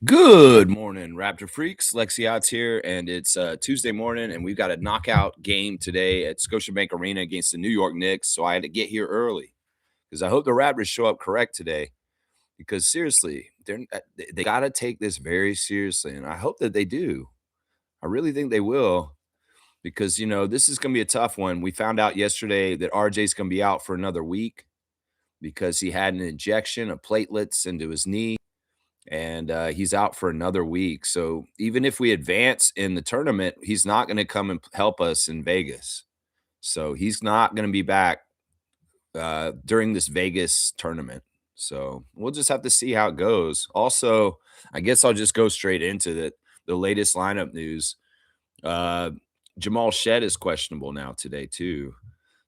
Good morning, Raptor freaks. Lexi Odds here, and it's Tuesday morning, and we've got a knockout game today at Scotiabank Arena against the New York Knicks. So I had to get here early because I hope the Raptors show up correct today. Because seriously, they got to take this very seriously, and I hope that they do. I really think they will because this is going to be a tough one. We found out yesterday that RJ's going to be out for another week because he had an injection of platelets into his knee and he's out for another week. So even if we advance in the tournament, he's not going to come and help us in Vegas. So he's not going to be back during this Vegas tournament. So we'll just have to see how it goes. Also, I guess I'll just go straight into the latest lineup news. Jamal Shed is questionable now today too.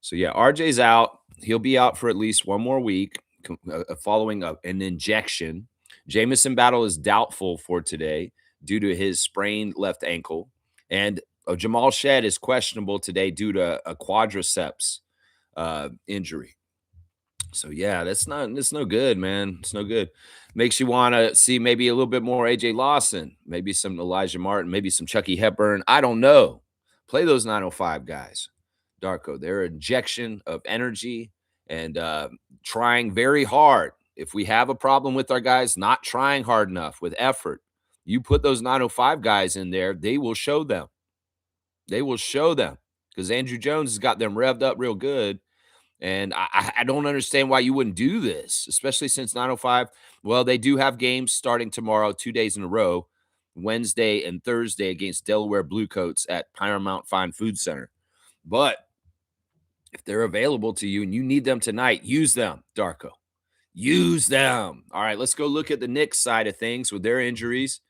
So yeah, RJ's out. He'll be out for at least one more week following an injection. Jamison Battle is doubtful for today due to his sprained left ankle. And Jamal Shed is questionable today due to a quadriceps injury. So yeah, that's no good, man. It's no good. Makes you want to see maybe a little bit more AJ Lawson, maybe some Elijah Martin, maybe some Chucky Hepburn. I don't know. Play those 905 guys, Darko. They're an injection of energy and trying very hard. If we have a problem with our guys not trying hard enough with effort, you put those 905 guys in there, they will show them. They will show them because Andrew Jones has got them revved up real good. And I don't understand why you wouldn't do this, especially since 905. Well, they do have games starting tomorrow, 2 days in a row, Wednesday and Thursday against Delaware Bluecoats at Paramount Fine Food Center. But if they're available to you and you need them tonight, use them, Darko. Use them. All right, let's go look at the Knicks side of things with their injuries.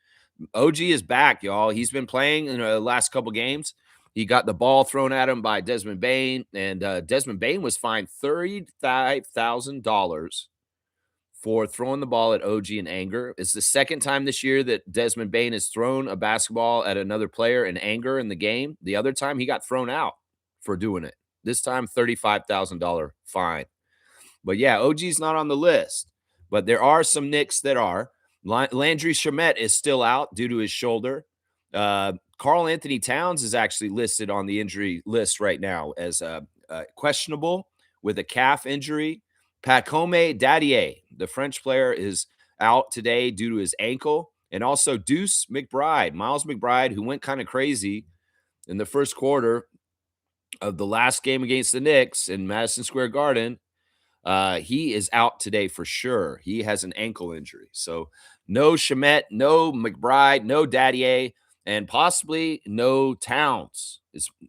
OG is back, y'all. He's been playing in the last couple games. He got the ball thrown at him by Desmond Bane, and Desmond Bane was fined $35,000 for throwing the ball at OG in anger. It's the second time this year that Desmond Bane has thrown a basketball at another player in anger in the game. The other time he got thrown out for doing it. This time, $35,000 fine. But yeah, OG's not on the list, but there are some Knicks that are. Landry Shamet is still out due to his shoulder. Karl Anthony Towns is actually listed on the injury list right now as questionable with a calf injury. Pacome Dadier, the French player, is out today due to his ankle. And also Deuce McBride, Miles McBride, who went kind of crazy in the first quarter of the last game against the Knicks in Madison Square Garden. He is out today for sure. He has an ankle injury. So no Shamet, no McBride, no Dadier, and possibly no Towns.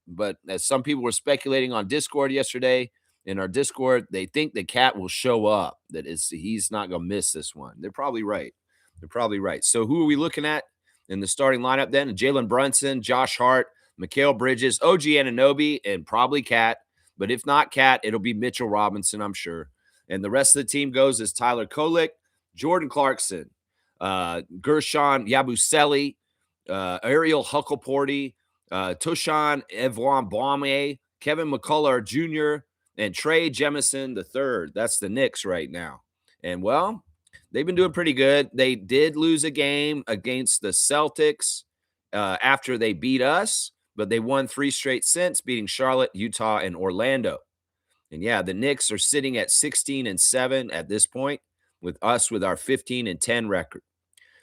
But as some people were speculating on Discord yesterday, in our Discord, they think the Cat will show up, he's not going to miss this one. They're probably right. They're probably right. So who are we looking at in the starting lineup then? Jalen Brunson, Josh Hart, Mikal Bridges, OG Anunoby, and probably Cat. But if not Cat, it'll be Mitchell Robinson, I'm sure. And the rest of the team goes as Tyler Kolek, Jordan Clarkson, Gershon Yabusele, Ariel Huckleporty, Toshan Evwambame, Kevin McCullough Jr., and Trey Jemison III. That's the Knicks right now. And, well, they've been doing pretty good. They did lose a game against the Celtics after they beat us, but they won 3 straight since, beating Charlotte, Utah, and Orlando. And yeah, the Knicks are sitting at 16-7 at this point, with us with our 15-10 record.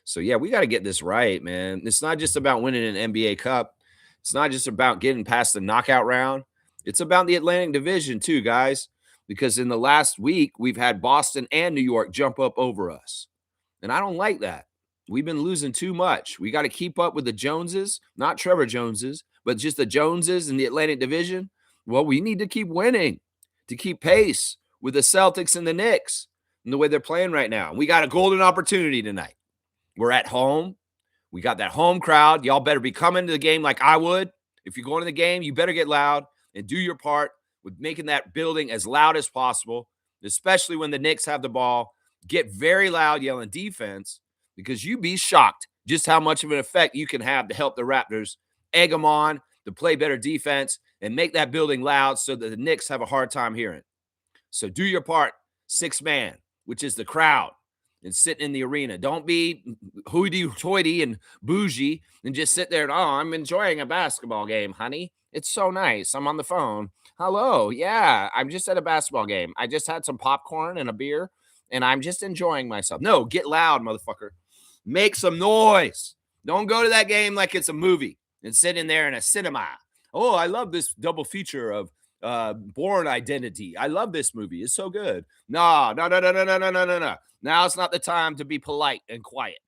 So yeah, we got to get this right, man. It's not just about winning an NBA Cup. It's not just about getting past the knockout round. It's about the Atlantic Division too, guys, because in the last week, we've had Boston and New York jump up over us. And I don't like that. We've been losing too much. We got to keep up with the Joneses, not Trevor Joneses, but just the Joneses in the Atlantic Division. Well, we need to keep winning to keep pace with the Celtics and the Knicks and the way they're playing right now. We got a golden opportunity tonight. We're at home. We got that home crowd. Y'all better be coming to the game like I would. If you're going to the game, you better get loud and do your part with making that building as loud as possible, especially when the Knicks have the ball. Get very loud yelling defense, because you'd be shocked just how much of an effect you can have to help the Raptors egg them on to play better defense and make that building loud so that the Knicks have a hard time hearing. So do your part, 6 man, which is the crowd, and sitting in the arena. Don't be hoity-toity and bougie and just sit there and, "Oh, I'm enjoying a basketball game, honey. It's so nice. I'm on the phone. Hello. Yeah, I'm just at a basketball game. I just had some popcorn and a beer, and I'm just enjoying myself." No, get loud, motherfucker. Make some noise. Don't go to that game like it's a movie and sit in there in a cinema. Oh, I love this double feature of Born Identity. I love this movie. It's so good. No, no, no, no, no, no, no, no, no, no. Now it's not the time to be polite and quiet.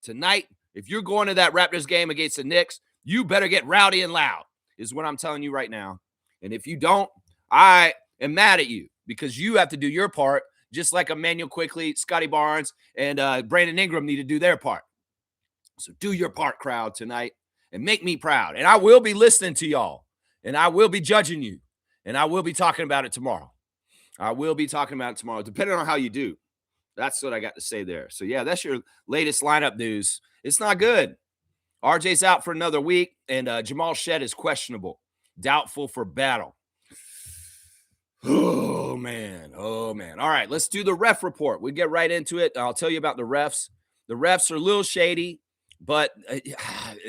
Tonight, if you're going to that Raptors game against the Knicks, you better get rowdy and loud, is what I'm telling you right now. And if you don't, I am mad at you because you have to do your part, just like Emmanuel Quickly, Scotty Barnes, and Brandon Ingram need to do their part. So do your part, crowd, tonight, and make me proud. And I will be listening to y'all, and I will be judging you, and I will be talking about it tomorrow. I will be talking about it tomorrow, depending on how you do. That's what I got to say there. So, yeah, that's your latest lineup news. It's not good. RJ's out for another week, and Jamal Shed is questionable, doubtful for battle. Oh, man. Oh, man. All right, let's do the ref report. We get right into it. I'll tell you about the refs. The refs are a little shady, but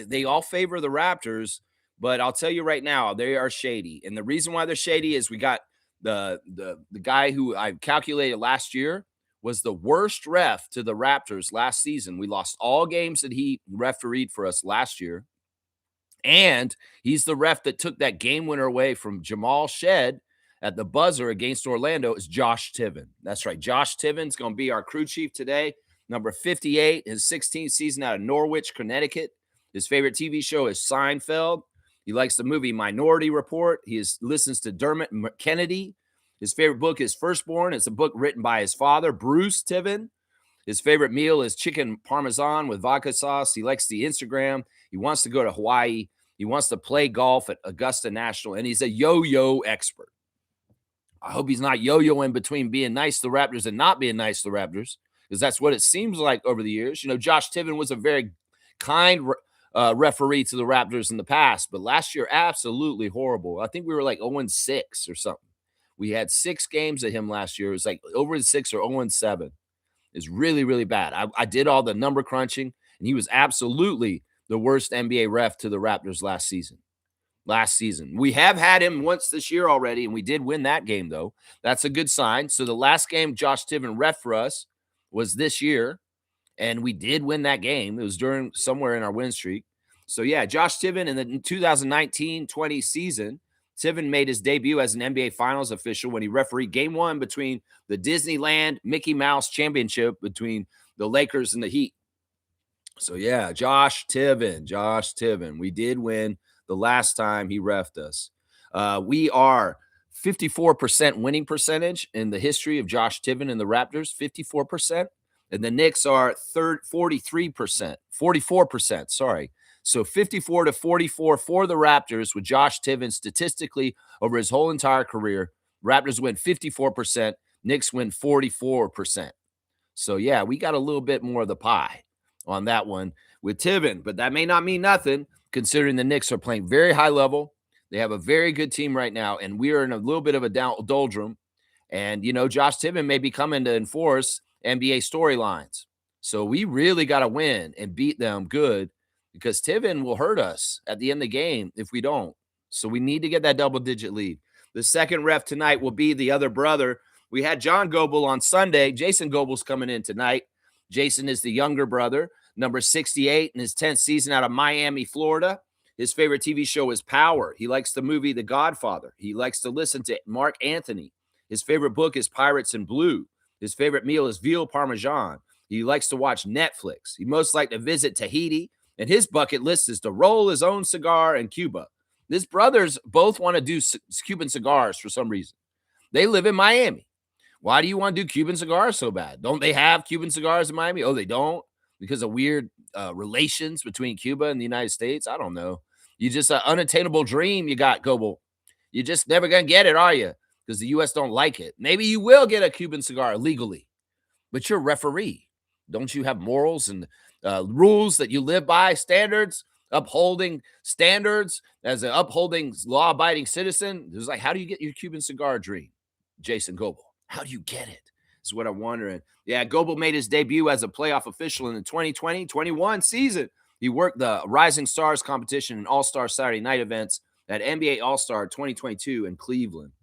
they all favor the Raptors. But I'll tell you right now, they are shady. And the reason why they're shady is we got the guy who I calculated last year was the worst ref to the Raptors last season. We lost all games that he refereed for us last year. And he's the ref that took that game winner away from Jamal Shed at the buzzer against Orlando. Is Josh Tiven. That's right. Josh Tiven's going to be our crew chief today. Number 58, his 16th season out of Norwich, Connecticut. His favorite TV show is Seinfeld. He likes the movie Minority Report. He listens to Dermot Kennedy. His favorite book is Firstborn. It's a book written by his father, Bruce Tiven. His favorite meal is chicken parmesan with vodka sauce. He likes the Instagram. He wants to go to Hawaii. He wants to play golf at Augusta National, and he's a yo-yo expert. I hope he's not yo-yoing between being nice to the Raptors and not being nice to the Raptors, because that's what it seems like over the years. You know, Josh Tiven was a very kind referee to the Raptors in the past, but last year, absolutely horrible. I think we were like 0-6 or something. We had 6 games of him last year. It was like over 6 or 0-7. It's really, really bad. I did all the number crunching, and he was absolutely the worst NBA ref to the Raptors last season. We have had him once this year already, and we did win that game, though. That's a good sign. So the last game Josh Tiven ref for us was this year, and we did win that game. It was during somewhere in our win streak. So, yeah, Josh Tiven in the 2019-20 season, Tiven made his debut as an NBA Finals official when he refereed Game 1 between the Disneyland Mickey Mouse Championship between the Lakers and the Heat. So, yeah, Josh Tiven. We did win the last time he refed us. We are 54% winning percentage in the history of Josh Tiven and the Raptors, 54%. And the Knicks are 44%, sorry. So 54-44 for the Raptors with Josh Tiven statistically over his whole entire career. Raptors win 54%, Knicks win 44%. So, yeah, we got a little bit more of the pie on that one with Tiven, but that may not mean nothing considering the Knicks are playing very high level. They have a very good team right now, and we are in a little bit of a doldrum. And, you know, Josh Tiven may be coming to enforce NBA storylines. So we really got to win and beat them good, because Tiven will hurt us at the end of the game if we don't. So we need to get that double-digit lead. The second ref tonight will be the other brother. We had John Goebel on Sunday. Jason Goebel's coming in tonight. Jason is the younger brother, number 68 in his 10th season out of Miami, Florida. His favorite TV show is Power. He likes the movie The Godfather. He likes to listen to Mark Anthony. His favorite book is Pirates in Blue. His favorite meal is veal parmesan. He likes to watch Netflix. He most like to visit Tahiti. And his bucket list is to roll his own cigar in Cuba. His brothers both want to do Cuban cigars for some reason. They live in Miami. Why do you want to do Cuban cigars so bad? Don't they have Cuban cigars in Miami? Oh, they don't? Because of weird relations between Cuba and the United States? I don't know. You just an unattainable dream you got, Goebel. You're just never going to get it, are you? Because the U.S. don't like it. Maybe you will get a Cuban cigar legally, but you're a referee. Don't you have morals and rules that you live by, standards, upholding standards as an upholding law-abiding citizen? It was like, how do you get your Cuban cigar dream, Jason Goebel? How do you get it? is what I'm wondering. Yeah, Goebel made his debut as a playoff official in the 2020-21 season. He worked the Rising Stars competition and All-Star Saturday night events at NBA All-Star 2022 in Cleveland.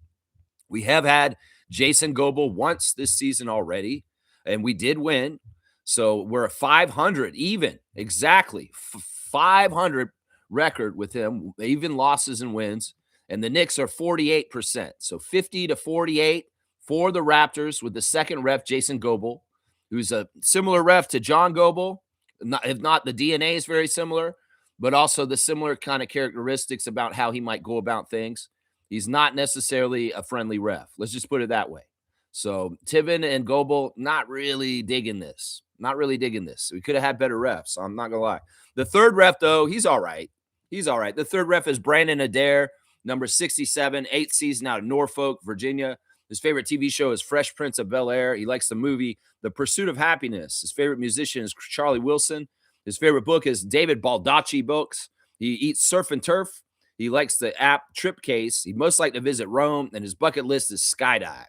We have had Jason Goebel once this season already, and we did win. So we're a 500 even, exactly 500 record with him, even losses and wins. And the Knicks are 48%. So 50 to 48 for the Raptors with the second ref, Jason Goebel, who's a similar ref to John Goebel. If not, the DNA is very similar, but also the similar kind of characteristics about how he might go about things. He's not necessarily a friendly ref. Let's just put it that way. So Tiven and Goebel, not really digging this. Not really digging this. We could have had better refs. I'm not going to lie. The third ref, though, he's all right. He's all right. The third ref is Brandon Adair, number 67, 8th season out of Norfolk, Virginia. His favorite TV show is Fresh Prince of Bel-Air. He likes the movie The Pursuit of Happiness. His favorite musician is Charlie Wilson. His favorite book is David Baldacci books. He eats surf and turf. He likes the app Tripcase. He'd most like to visit Rome, and his bucket list is skydive.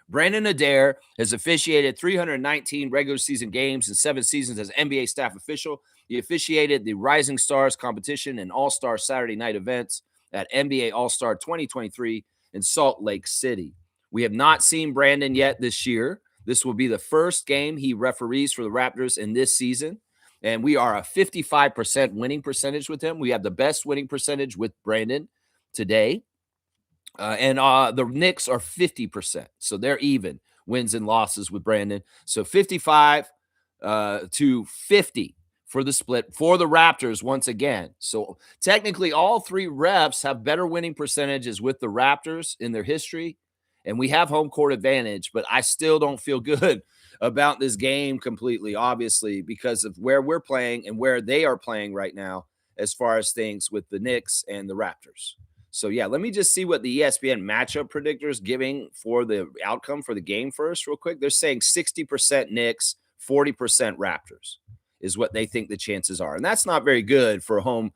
Brandon Adair has officiated 319 regular season games and 7 seasons as NBA staff official. He officiated the Rising Stars competition and All-Star Saturday night events at NBA All-Star 2023 in Salt Lake City. We have not seen Brandon yet this year. This will be the first game he referees for the Raptors in this season. And we are a 55% winning percentage with him. We have the best winning percentage with Brandon today. And the Knicks are 50%. So they're even wins and losses with Brandon. So 55 to 50 for the split for the Raptors once again. So technically all three refs have better winning percentages with the Raptors in their history. And we have home court advantage, but I still don't feel good about this game completely, obviously, because of where we're playing and where they are playing right now as far as things with the Knicks and the Raptors. So, yeah, let me just see what the ESPN matchup predictor is giving for the outcome for the game first real quick. They're saying 60% Knicks, 40% Raptors is what they think the chances are. And that's not very good for home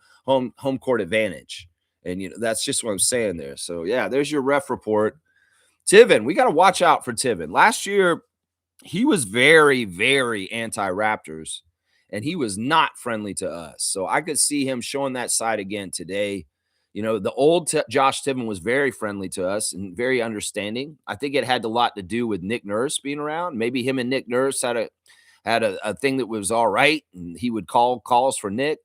court advantage. And, that's just what I'm saying there. So, yeah, there's your ref report. Tiven, we got to watch out for Tiven. Last year, he was very, very anti-Raptors, and he was not friendly to us. So I could see him showing that side again today. The old Josh Tiven was very friendly to us and very understanding. I think it had a lot to do with Nick Nurse being around. Maybe him and Nick Nurse had a thing that was all right, and he would call calls for Nick.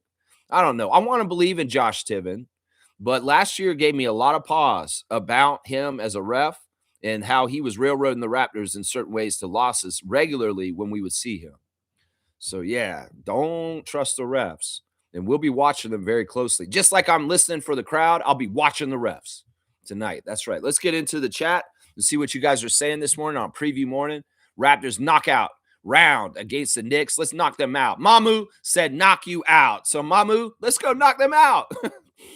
I don't know. I want to believe in Josh Tiven, but last year gave me a lot of pause about him as a ref and how he was railroading the Raptors in certain ways to losses regularly when we would see him. So, yeah, don't trust the refs. And we'll be watching them very closely. Just like I'm listening for the crowd, I'll be watching the refs tonight. That's right. Let's get into the chat and see what you guys are saying this morning on preview morning. Raptors knockout round against the Knicks. Let's knock them out. Mamu said knock you out. So, Mamu, let's go knock them out.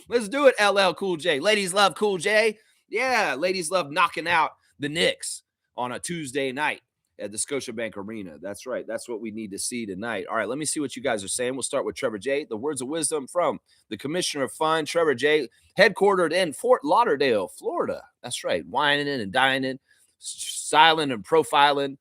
Let's do it, LL Cool J. Ladies love Cool J. Yeah, ladies love knocking out the Knicks on a Tuesday night at the Scotiabank Arena. That's right. That's what we need to see tonight. All right, let me see what you guys are saying. We'll start with Trevor J. The words of wisdom from the Commissioner of Fun, Trevor J., headquartered in Fort Lauderdale, Florida. That's right. Whining and dining, styling and profiling,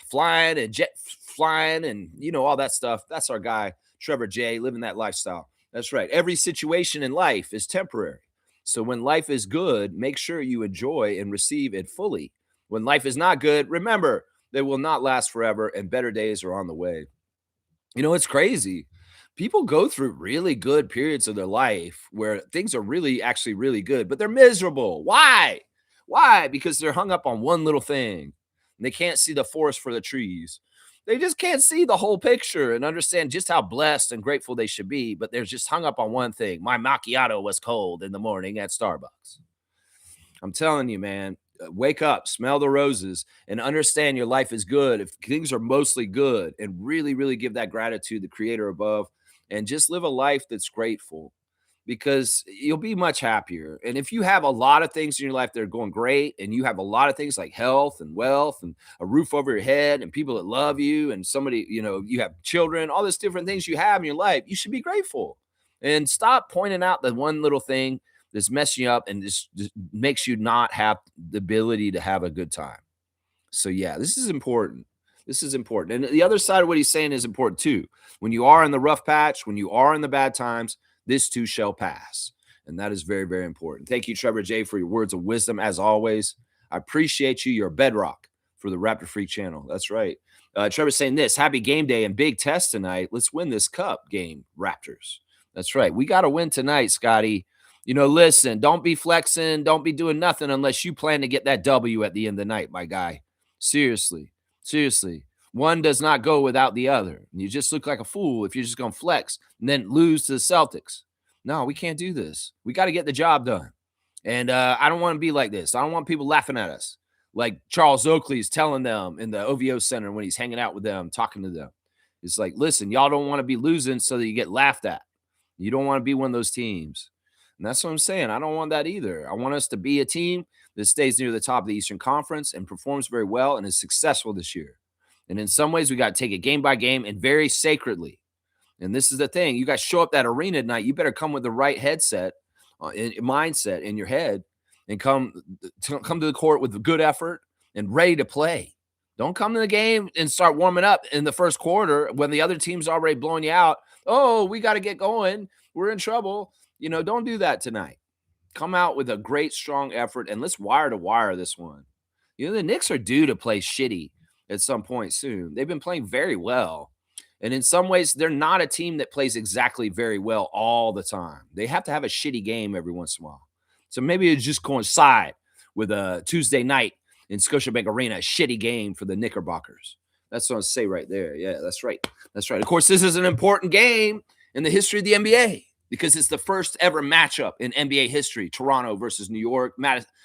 flying and jet flying and, all that stuff. That's our guy, Trevor J., living that lifestyle. That's right. Every situation in life is temporary. So when life is good, make sure you enjoy and receive it fully. When life is not good, remember, they will not last forever and better days are on the way. It's crazy. People go through really good periods of their life where things are actually really good, but they're miserable. Why? Why? Because they're hung up on one little thing and they can't see the forest for the trees. They just can't see the whole picture and understand just how blessed and grateful they should be, but they're just hung up on one thing. My macchiato was cold in the morning at Starbucks. I'm telling you, man, wake up, smell the roses, and understand your life is good. If things are mostly good, and really, really give that gratitude to the Creator above, and just live a life that's grateful, because you'll be much happier. And if you have a lot of things in your life that are going great, and you have a lot of things like health and wealth and a roof over your head and people that love you and somebody, you have children, all these different things you have in your life, you should be grateful and stop pointing out the one little thing that's messing you up and just makes you not have the ability to have a good time. So yeah, this is important. This is important. And the other side of what he's saying is important too. When you are in the rough patch, when you are in the bad times, this too shall pass. And that is very, very important. Thank you, Trevor J, for your words of wisdom as always. I appreciate you. You're a bedrock for the Raptor Freak channel. That's right. Trevor's saying this, happy game day and big test tonight. Let's win this cup game, Raptors. That's right. We got to win tonight, Scotty. Listen, don't be flexing. Don't be doing nothing unless you plan to get that W at the end of the night, my guy. Seriously. Seriously. One does not go without the other. You just look like a fool if you're just going to flex and then lose to the Celtics. No, we can't do this. We got to get the job done. And I don't want to be like this. I don't want people laughing at us like Charles Oakley's telling them in the OVO Center when he's hanging out with them, talking to them. It's like, listen, y'all don't want to be losing so that you get laughed at. You don't want to be one of those teams. And that's what I'm saying. I don't want that either. I want us to be a team that stays near the top of the Eastern Conference and performs very well and is successful this year. And in some ways, we got to take it game by game and very sacredly. And this is the thing. You guys show up that arena tonight. You better come with the right headset, mindset in your head, and come to the court with a good effort and ready to play. Don't come to the game and start warming up in the first quarter when the other team's already blowing you out. Oh, we got to get going. We're in trouble. Don't do that tonight. Come out with a great, strong effort, and let's wire to wire this one. The Knicks are due to play shitty at some point soon. They've been playing very well. And in some ways, they're not a team that plays exactly very well all the time. They have to have a shitty game every once in a while. So maybe it's just coincide with a Tuesday night in Scotiabank Arena, a shitty game for the Knickerbockers. That's what I say right there. Yeah, that's right. That's right. Of course, this is an important game in the history of the NBA because it's the first ever matchup in NBA history. Toronto versus New York,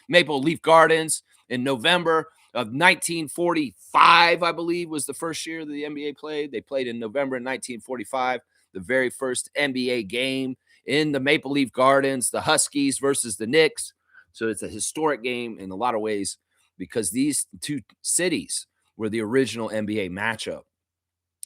Maple Leaf Gardens in November of 1945, I believe, was the first year that the NBA played. They played in November 1945, the very first NBA game in the Maple Leaf Gardens, the Huskies versus the Knicks. So it's a historic game in a lot of ways because these two cities were the original NBA matchup.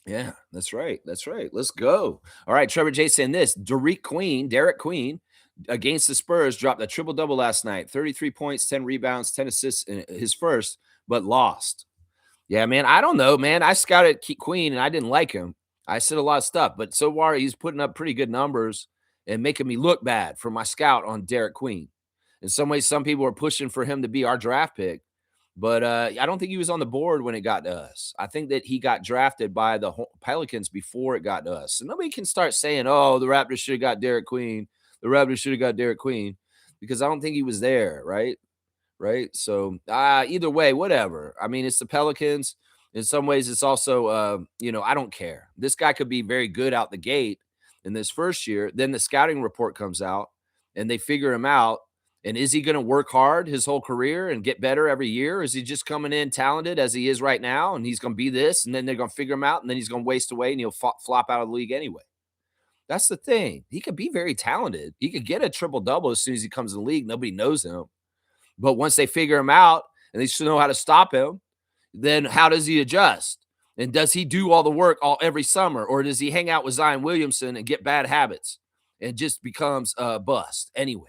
Yeah, that's right. That's right. Let's go. All right, Trevor J saying this. Derek Queen, against the Spurs, dropped a triple-double last night. 33 points, 10 rebounds, 10 assists in his first, but lost. Yeah, man, I don't know, man. I scouted Queen, and I didn't like him. I said a lot of stuff, but so far he's putting up pretty good numbers and making me look bad for my scout on Derek Queen. In some ways, some people are pushing for him to be our draft pick. But I don't think he was on the board when it got to us. I think that he got drafted by the Pelicans before it got to us. So nobody can start saying, oh, the Raptors should have got Derek Queen. The Raptors should have got Derek Queen because I don't think he was there, right? Right? So either way, whatever. I mean, it's the Pelicans. In some ways, it's also, I don't care. This guy could be very good out the gate in this first year. Then the scouting report comes out and they figure him out. And is he going to work hard his whole career and get better every year? Or is he just coming in talented as he is right now? And he's going to be this, and then they're going to figure him out, and then he's going to waste away, and he'll flop out of the league anyway. That's the thing. He could be very talented. He could get a triple-double as soon as he comes in the league. Nobody knows him. But once they figure him out and they still know how to stop him, then how does he adjust? And does he do all the work every summer? Or does he hang out with Zion Williamson and get bad habits and just becomes a bust anyway?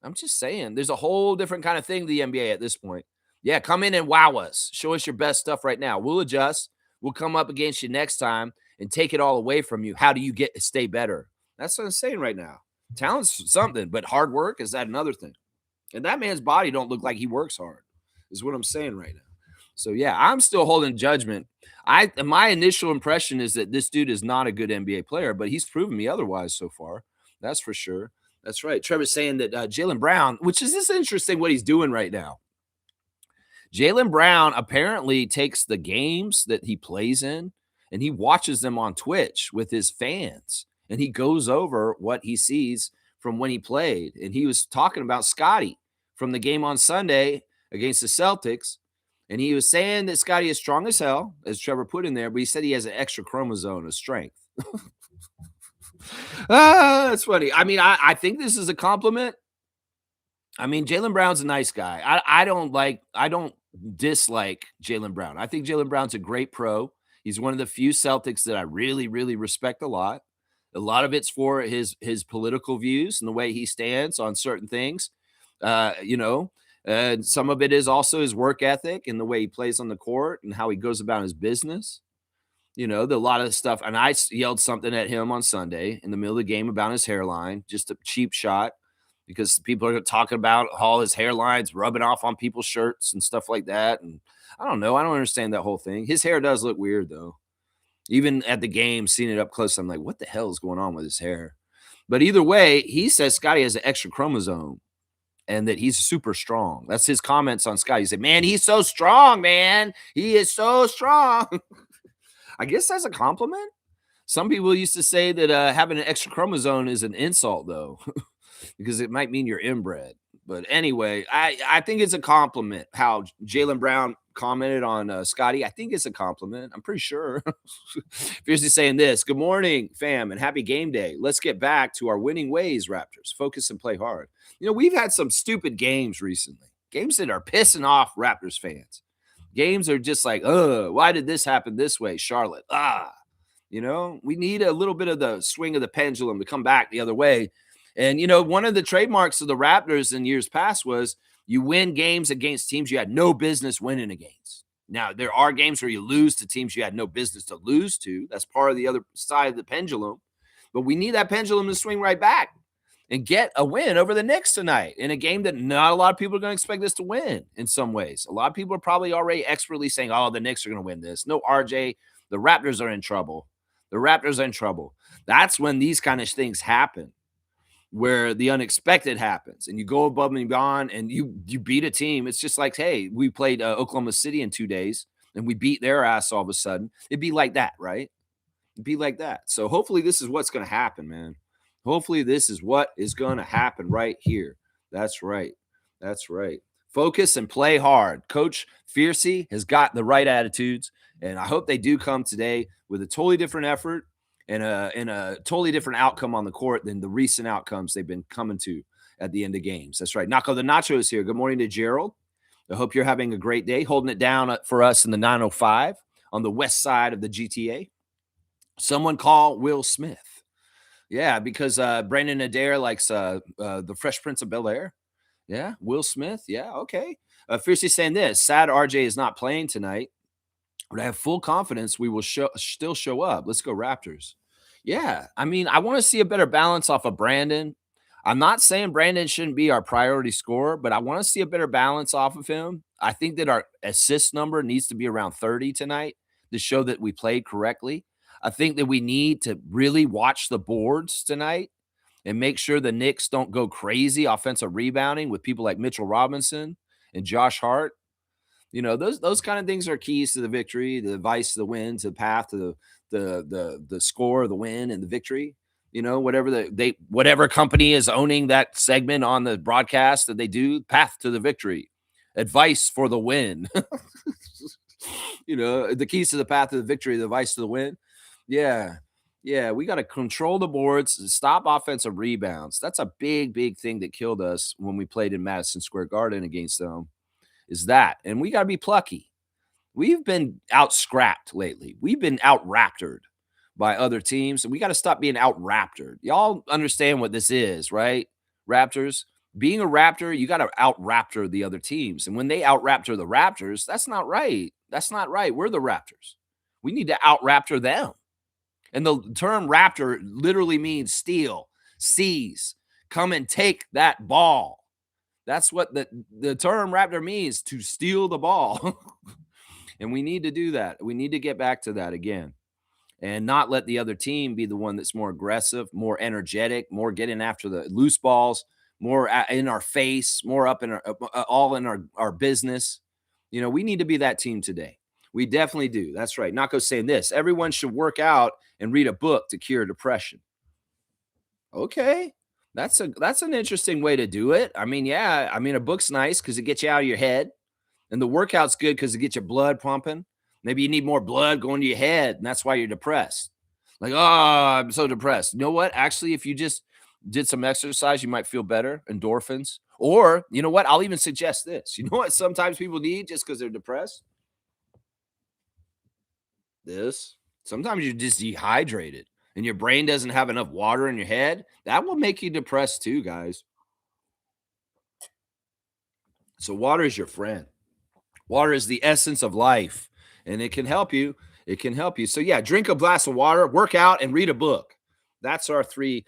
I'm just saying, there's a whole different kind of thing to the NBA at this point. Yeah, come in and wow us. Show us your best stuff right now. We'll adjust. We'll come up against you next time and take it all away from you. How do you get to stay better? That's what I'm saying right now. Talent's something, but hard work, is that another thing? And that man's body don't look like he works hard, is what I'm saying right now. So, yeah, I'm still holding judgment. My initial impression is that this dude is not a good NBA player, but he's proven me otherwise so far. That's for sure. That's right. Trevor's saying that Jaylen Brown, which is this interesting what he's doing right now. Jaylen Brown apparently takes the games that he plays in and he watches them on Twitch with his fans. And he goes over what he sees from when he played. And he was talking about Scotty from the game on Sunday against the Celtics. And he was saying that Scotty is strong as hell, as Trevor put in there, but he said he has an extra chromosome of strength. That's funny. I mean, I think this is a compliment. I mean, Jaylen Brown's a nice guy. I don't dislike Jaylen Brown. I think Jaylen Brown's a great pro. He's one of the few Celtics that I really, really respect a lot. A lot of it's for his political views and the way he stands on certain things. And some of it is also his work ethic and the way he plays on the court and how he goes about his business. A lot of stuff. And yelled something at him on Sunday in the middle of the game about his hairline, just a cheap shot because people are talking about all his hairlines rubbing off on people's shirts and stuff like that. And I don't know. I don't understand that whole thing. His hair does look weird, though. Even at the game, seeing it up close, I'm like, what the hell is going on with his hair? But either way, he says Scotty has an extra chromosome and that he's super strong. That's his comments on Scotty. He said, man, he's so strong, man. He is so strong. I guess that's a compliment. Some people used to say that having an extra chromosome is an insult, though, because it might mean you're inbred. But anyway, I think it's a compliment how Jaylen Brown commented on Scotty. I think it's a compliment. I'm pretty sure. Fiercely saying this. Good morning, fam, and happy game day. Let's get back to our winning ways, Raptors. Focus and play hard. We've had some stupid games recently. Games that are pissing off Raptors fans. Games are just like, why did this happen this way, Charlotte? We need a little bit of the swing of the pendulum to come back the other way. And, one of the trademarks of the Raptors in years past was you win games against teams you had no business winning against. Now, there are games where you lose to teams you had no business to lose to. That's part of the other side of the pendulum. But we need that pendulum to swing right back and get a win over the Knicks tonight in a game that not a lot of people are going to expect us to win in some ways. A lot of people are probably already expertly saying, oh, the Knicks are going to win this. No, RJ, the Raptors are in trouble. The Raptors are in trouble. That's when these kind of things happen, where the unexpected happens and you go above and beyond and you beat a team. It's just like, hey, we played Oklahoma City in 2 days and we beat their ass all of a sudden. It'd be like that, right? It'd be like that. So hopefully this is what's going to happen, man. Hopefully this is what is going to happen right here. That's right. That's right. Focus and play hard. Coach Fiercey has got the right attitudes, and I hope they do come today with a totally different effort and a totally different outcome on the court than the recent outcomes they've been coming to at the end of games. That's right. Naco the Nacho is here. Good morning to Gerald. I hope you're having a great day, holding it down for us in the 905 on the west side of the GTA. Someone call Will Smith. Yeah, because Brandon Adair likes the Fresh Prince of Bel-Air. Yeah, Will Smith. Yeah, okay. Fiercely saying this, sad RJ is not playing tonight, but I have full confidence we will still show up. Let's go Raptors. Yeah, I mean, I want to see a better balance off of Brandon. I'm not saying Brandon shouldn't be our priority scorer, but I want to see a better balance off of him. I think that our assist number needs to be around 30 tonight to show that we played correctly. I think that we need to really watch the boards tonight and make sure the Knicks don't go crazy offensive rebounding with people like Mitchell Robinson and Josh Hart. Those kind of things are keys to the victory, the advice to the win, to the path to the score, the win, and the victory. Whatever company is owning that segment on the broadcast that they do, path to the victory, advice for the win. The keys to the path to the victory, the advice to the win. Yeah. Yeah, we got to control the boards, stop offensive rebounds. That's a big, big thing that killed us when we played in Madison Square Garden against them, is that. And we got to be plucky. We've been out scrapped lately. We've been out raptored by other teams, and we got to stop being out raptored. Y'all understand what this is, right? Raptors. Being a Raptor, you got to out raptor the other teams. And when they out raptor the Raptors, that's not right. That's not right. We're the Raptors. We need to out raptor them. And the term Raptor literally means steal, seize, come and take that ball. That's what the term Raptor means, to steal the ball. And we need to do that. We need to get back to that again and not let the other team be the one that's more aggressive, more energetic, more getting after the loose balls, more in our face, more up in our all in our business. We need to be that team today. We definitely do. That's right. Nako's saying this. Everyone should work out and read a book to cure depression. Okay. That's an interesting way to do it. I mean, yeah. I mean, a book's nice because it gets you out of your head. And the workout's good because it gets your blood pumping. Maybe you need more blood going to your head, and that's why you're depressed. Like, oh, I'm so depressed. You know what? Actually, if you just did some exercise, you might feel better. Endorphins. Or, you know what? I'll even suggest this. You know what sometimes people need just because they're depressed? This. Sometimes you're just dehydrated and your brain doesn't have enough water in your head. That will make you depressed too, guys. So water is your friend. Water is the essence of life, and it can help you. It can help you. So yeah, drink a glass of water, work out, and read a book. That's our three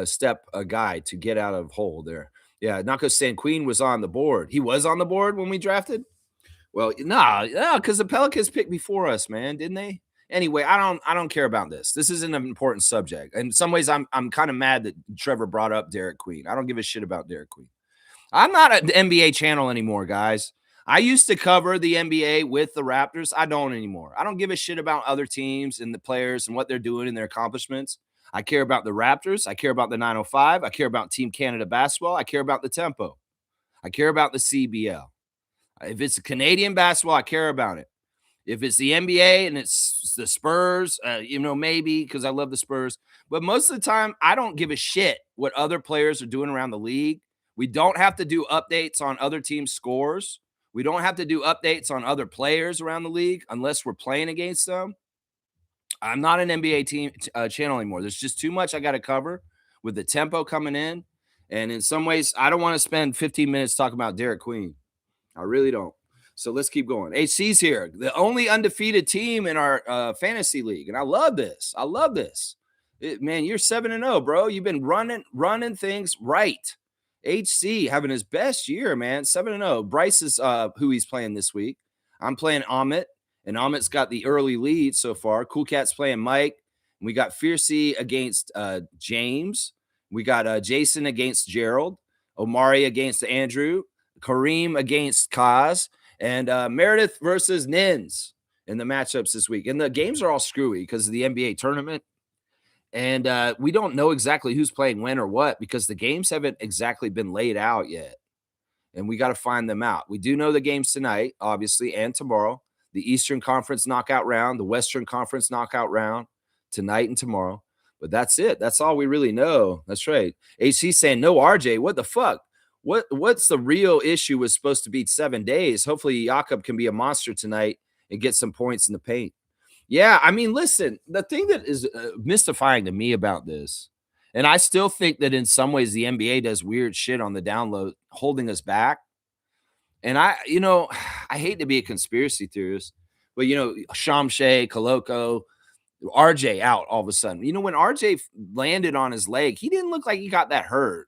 step guide to get out of hole there. Yeah, Nako saying Queen was on the board. He was on the board when we drafted. Well, no, because the Pelicans picked before us, man, didn't they? Anyway, I don't care about this. This isn't an important subject. In some ways, I'm kind of mad that Trevor brought up Derek Queen. I don't give a shit about Derek Queen. I'm not an NBA channel anymore, guys. I used to cover the NBA with the Raptors. I don't anymore. I don't give a shit about other teams and the players and what they're doing and their accomplishments. I care about the Raptors. I care about the 905. I care about Team Canada basketball. I care about the tempo. I care about the CBL. If it's Canadian basketball, I care about it. If it's the NBA and it's the Spurs, maybe because I love the Spurs. But most of the time, I don't give a shit what other players are doing around the league. We don't have to do updates on other teams' scores. We don't have to do updates on other players around the league unless we're playing against them. I'm not an NBA team channel anymore. There's just too much I got to cover with the tempo coming in. And in some ways, I don't want to spend 15 minutes talking about Derek Queen. I really don't. So let's keep going. HC's here, the only undefeated team in our fantasy league, and I love this. I love this. Man, you're 7-0, bro. You've been running things right. HC having his best year, man. 7-0. Bryce is who he's playing this week. I'm playing Amit, and Amit's got the early lead so far. Cool Cat's playing Mike. We got Fiercey against James. We got Jason against Gerald. Omari against Andrew. Kareem against Kaz, and Meredith versus Nins in the matchups this week. And the games are all screwy because of the NBA tournament. And we don't know exactly who's playing when or what because the games haven't exactly been laid out yet. And we got to find them out. We do know the games tonight, obviously, and tomorrow. The Eastern Conference knockout round, the Western Conference knockout round tonight and tomorrow. But that's it. That's all we really know. That's right. HC saying, no RJ. What the fuck? What's the real issue was supposed to be 7 days? Hopefully Jakob can be a monster tonight and get some points in the paint. Yeah, I mean, listen, the thing that is mystifying to me about this, and I still think that in some ways the NBA does weird shit on the download, holding us back. And I hate to be a conspiracy theorist, but Shamshay, Koloko, RJ out all of a sudden. When RJ landed on his leg, he didn't look like he got that hurt.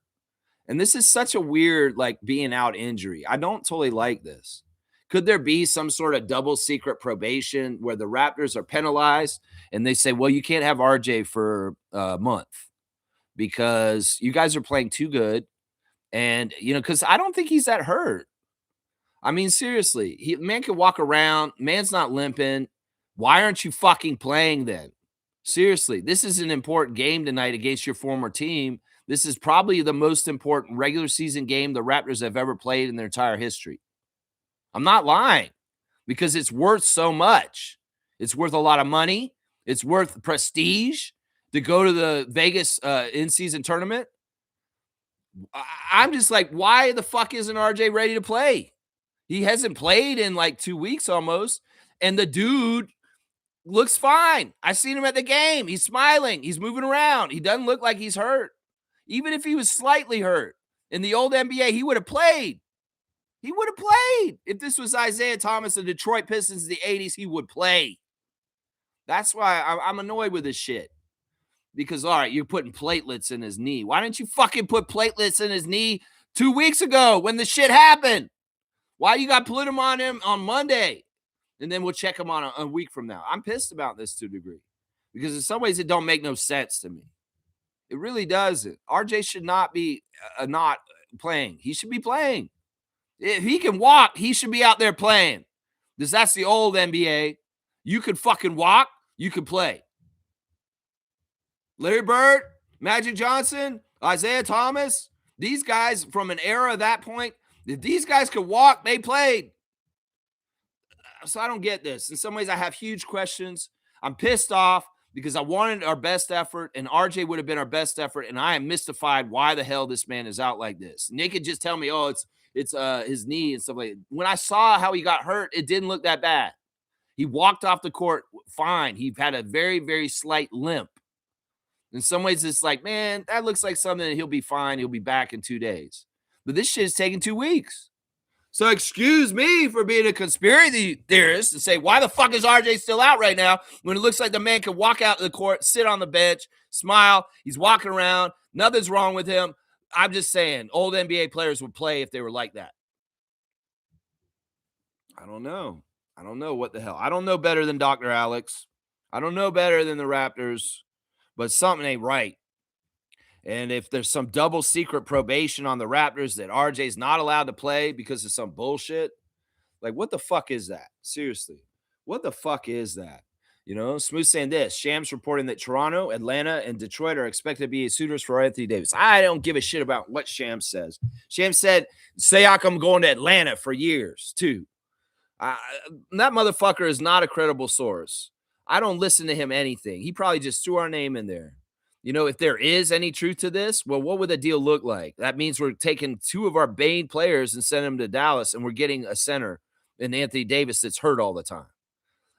And this is such a weird, being out injury. I don't totally like this. Could there be some sort of double secret probation where the Raptors are penalized and they say, well, you can't have RJ for a month because you guys are playing too good. And, because I don't think he's that hurt. I mean, seriously, man can walk around. Man's not limping. Why aren't you fucking playing then? Seriously, this is an important game tonight against your former team. This is probably the most important regular season game the Raptors have ever played in their entire history. I'm not lying because it's worth so much. It's worth a lot of money. It's worth prestige to go to the Vegas in-season tournament. I'm just like, why the fuck isn't RJ ready to play? He hasn't played in 2 weeks almost. And the dude looks fine. I've seen him at the game. He's smiling. He's moving around. He doesn't look like he's hurt. Even if he was slightly hurt in the old NBA, he would have played. He would have played. If this was Isaiah Thomas, the Detroit Pistons in the 80s, he would play. That's why I'm annoyed with this shit. Because, all right, you're putting platelets in his knee. Why didn't you fucking put platelets in his knee 2 weeks ago when the shit happened? Why you got to put them on him on Monday? And then we'll check him on a week from now. I'm pissed about this to a degree. Because in some ways, it don't make no sense to me. It really doesn't. RJ should not be not playing. He should be playing. If he can walk, he should be out there playing. Because that's the old NBA. You could fucking walk, you could play. Larry Bird, Magic Johnson, Isaiah Thomas, these guys from an era at that point, if these guys could walk, they played. So I don't get this. In some ways, I have huge questions. I'm pissed off because I wanted our best effort, and RJ would have been our best effort, and I am mystified why the hell this man is out like this. Nick could just tell me, oh, it's his knee and stuff like that. When I saw how he got hurt, it didn't look that bad. He walked off the court fine. He had a very, very slight limp. In some ways, it's like, man, that looks like something that he'll be fine. He'll be back in 2 days. But this shit is taking 2 weeks. So excuse me for being a conspiracy theorist and say, why the fuck is RJ still out right now when it looks like the man can walk out to the court, sit on the bench, smile, he's walking around, nothing's wrong with him. I'm just saying, old NBA players would play if they were like that. I don't know. I don't know what the hell. I don't know better than Dr. Alex. I don't know better than the Raptors, but something ain't right. And if there's some double secret probation on the Raptors that RJ's not allowed to play because of some bullshit, like what the fuck is that? Seriously. What the fuck is that? You know, Smooth saying this. Shams reporting that Toronto, Atlanta, and Detroit are expected to be suitors for Anthony Davis. I don't give a shit about what Shams says. Shams said Siakam going to Atlanta for years, too. That motherfucker is not a credible source. I don't listen to him anything. He probably just threw our name in there. You know, if there is any truth to this, well, what would the deal look like? That means we're taking two of our main players and sending them to Dallas, and we're getting a center in Anthony Davis that's hurt all the time.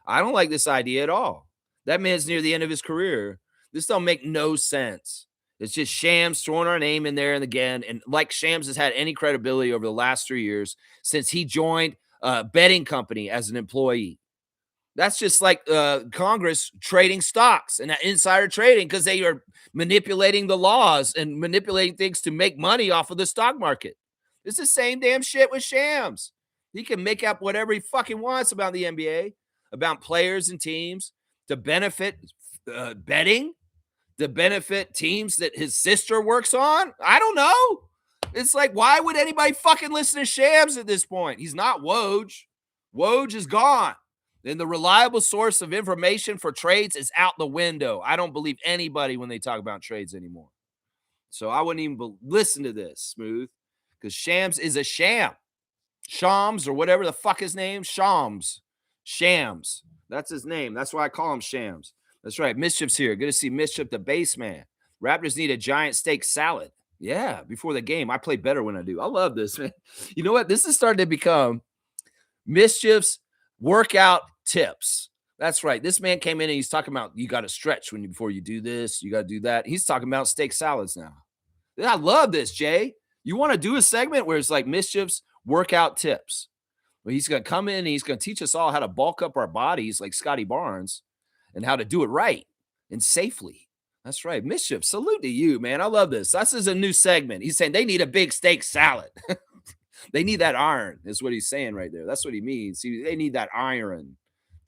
I don't like this idea at all. That man's near the end of his career. This don't make no sense. It's just Shams throwing our name in there and again. And like Shams has had any credibility over the last 3 years since he joined a betting company as an employee. That's just like Congress trading stocks and insider trading because they are manipulating the laws and manipulating things to make money off of the stock market. It's the same damn shit with Shams. He can make up whatever he fucking wants about the NBA, about players and teams to benefit betting, to benefit teams that his sister works on. I don't know. It's like, why would anybody fucking listen to Shams at this point? He's not Woj. Woj is gone. Then the reliable source of information for trades is out the window. I don't believe anybody when they talk about trades anymore. So I wouldn't even listen to this, Smooth, because Shams is a sham. Shams or whatever the fuck his name, Shams. Shams. That's his name. That's why I call him Shams. That's right. Mischief's here. Good to see Mischief, the base man. Raptors need a giant steak salad. Yeah, before the game. I play better when I do. I love this, man. You know what? This is starting to become Mischief's workout tips. That's right. This man came in and he's talking about you got to stretch before you do this. You got to do that. He's talking about steak salads now. I love this, Jay. You want to do a segment where it's like Mischief's workout tips. Well, he's going to come in and he's going to teach us all how to bulk up our bodies like Scotty Barnes and how to do it right and safely. That's right. Mischief, salute to you, man. I love this. This is a new segment. He's saying they need a big steak salad. They need that iron, is what he's saying right there. That's what he means. See, they need that iron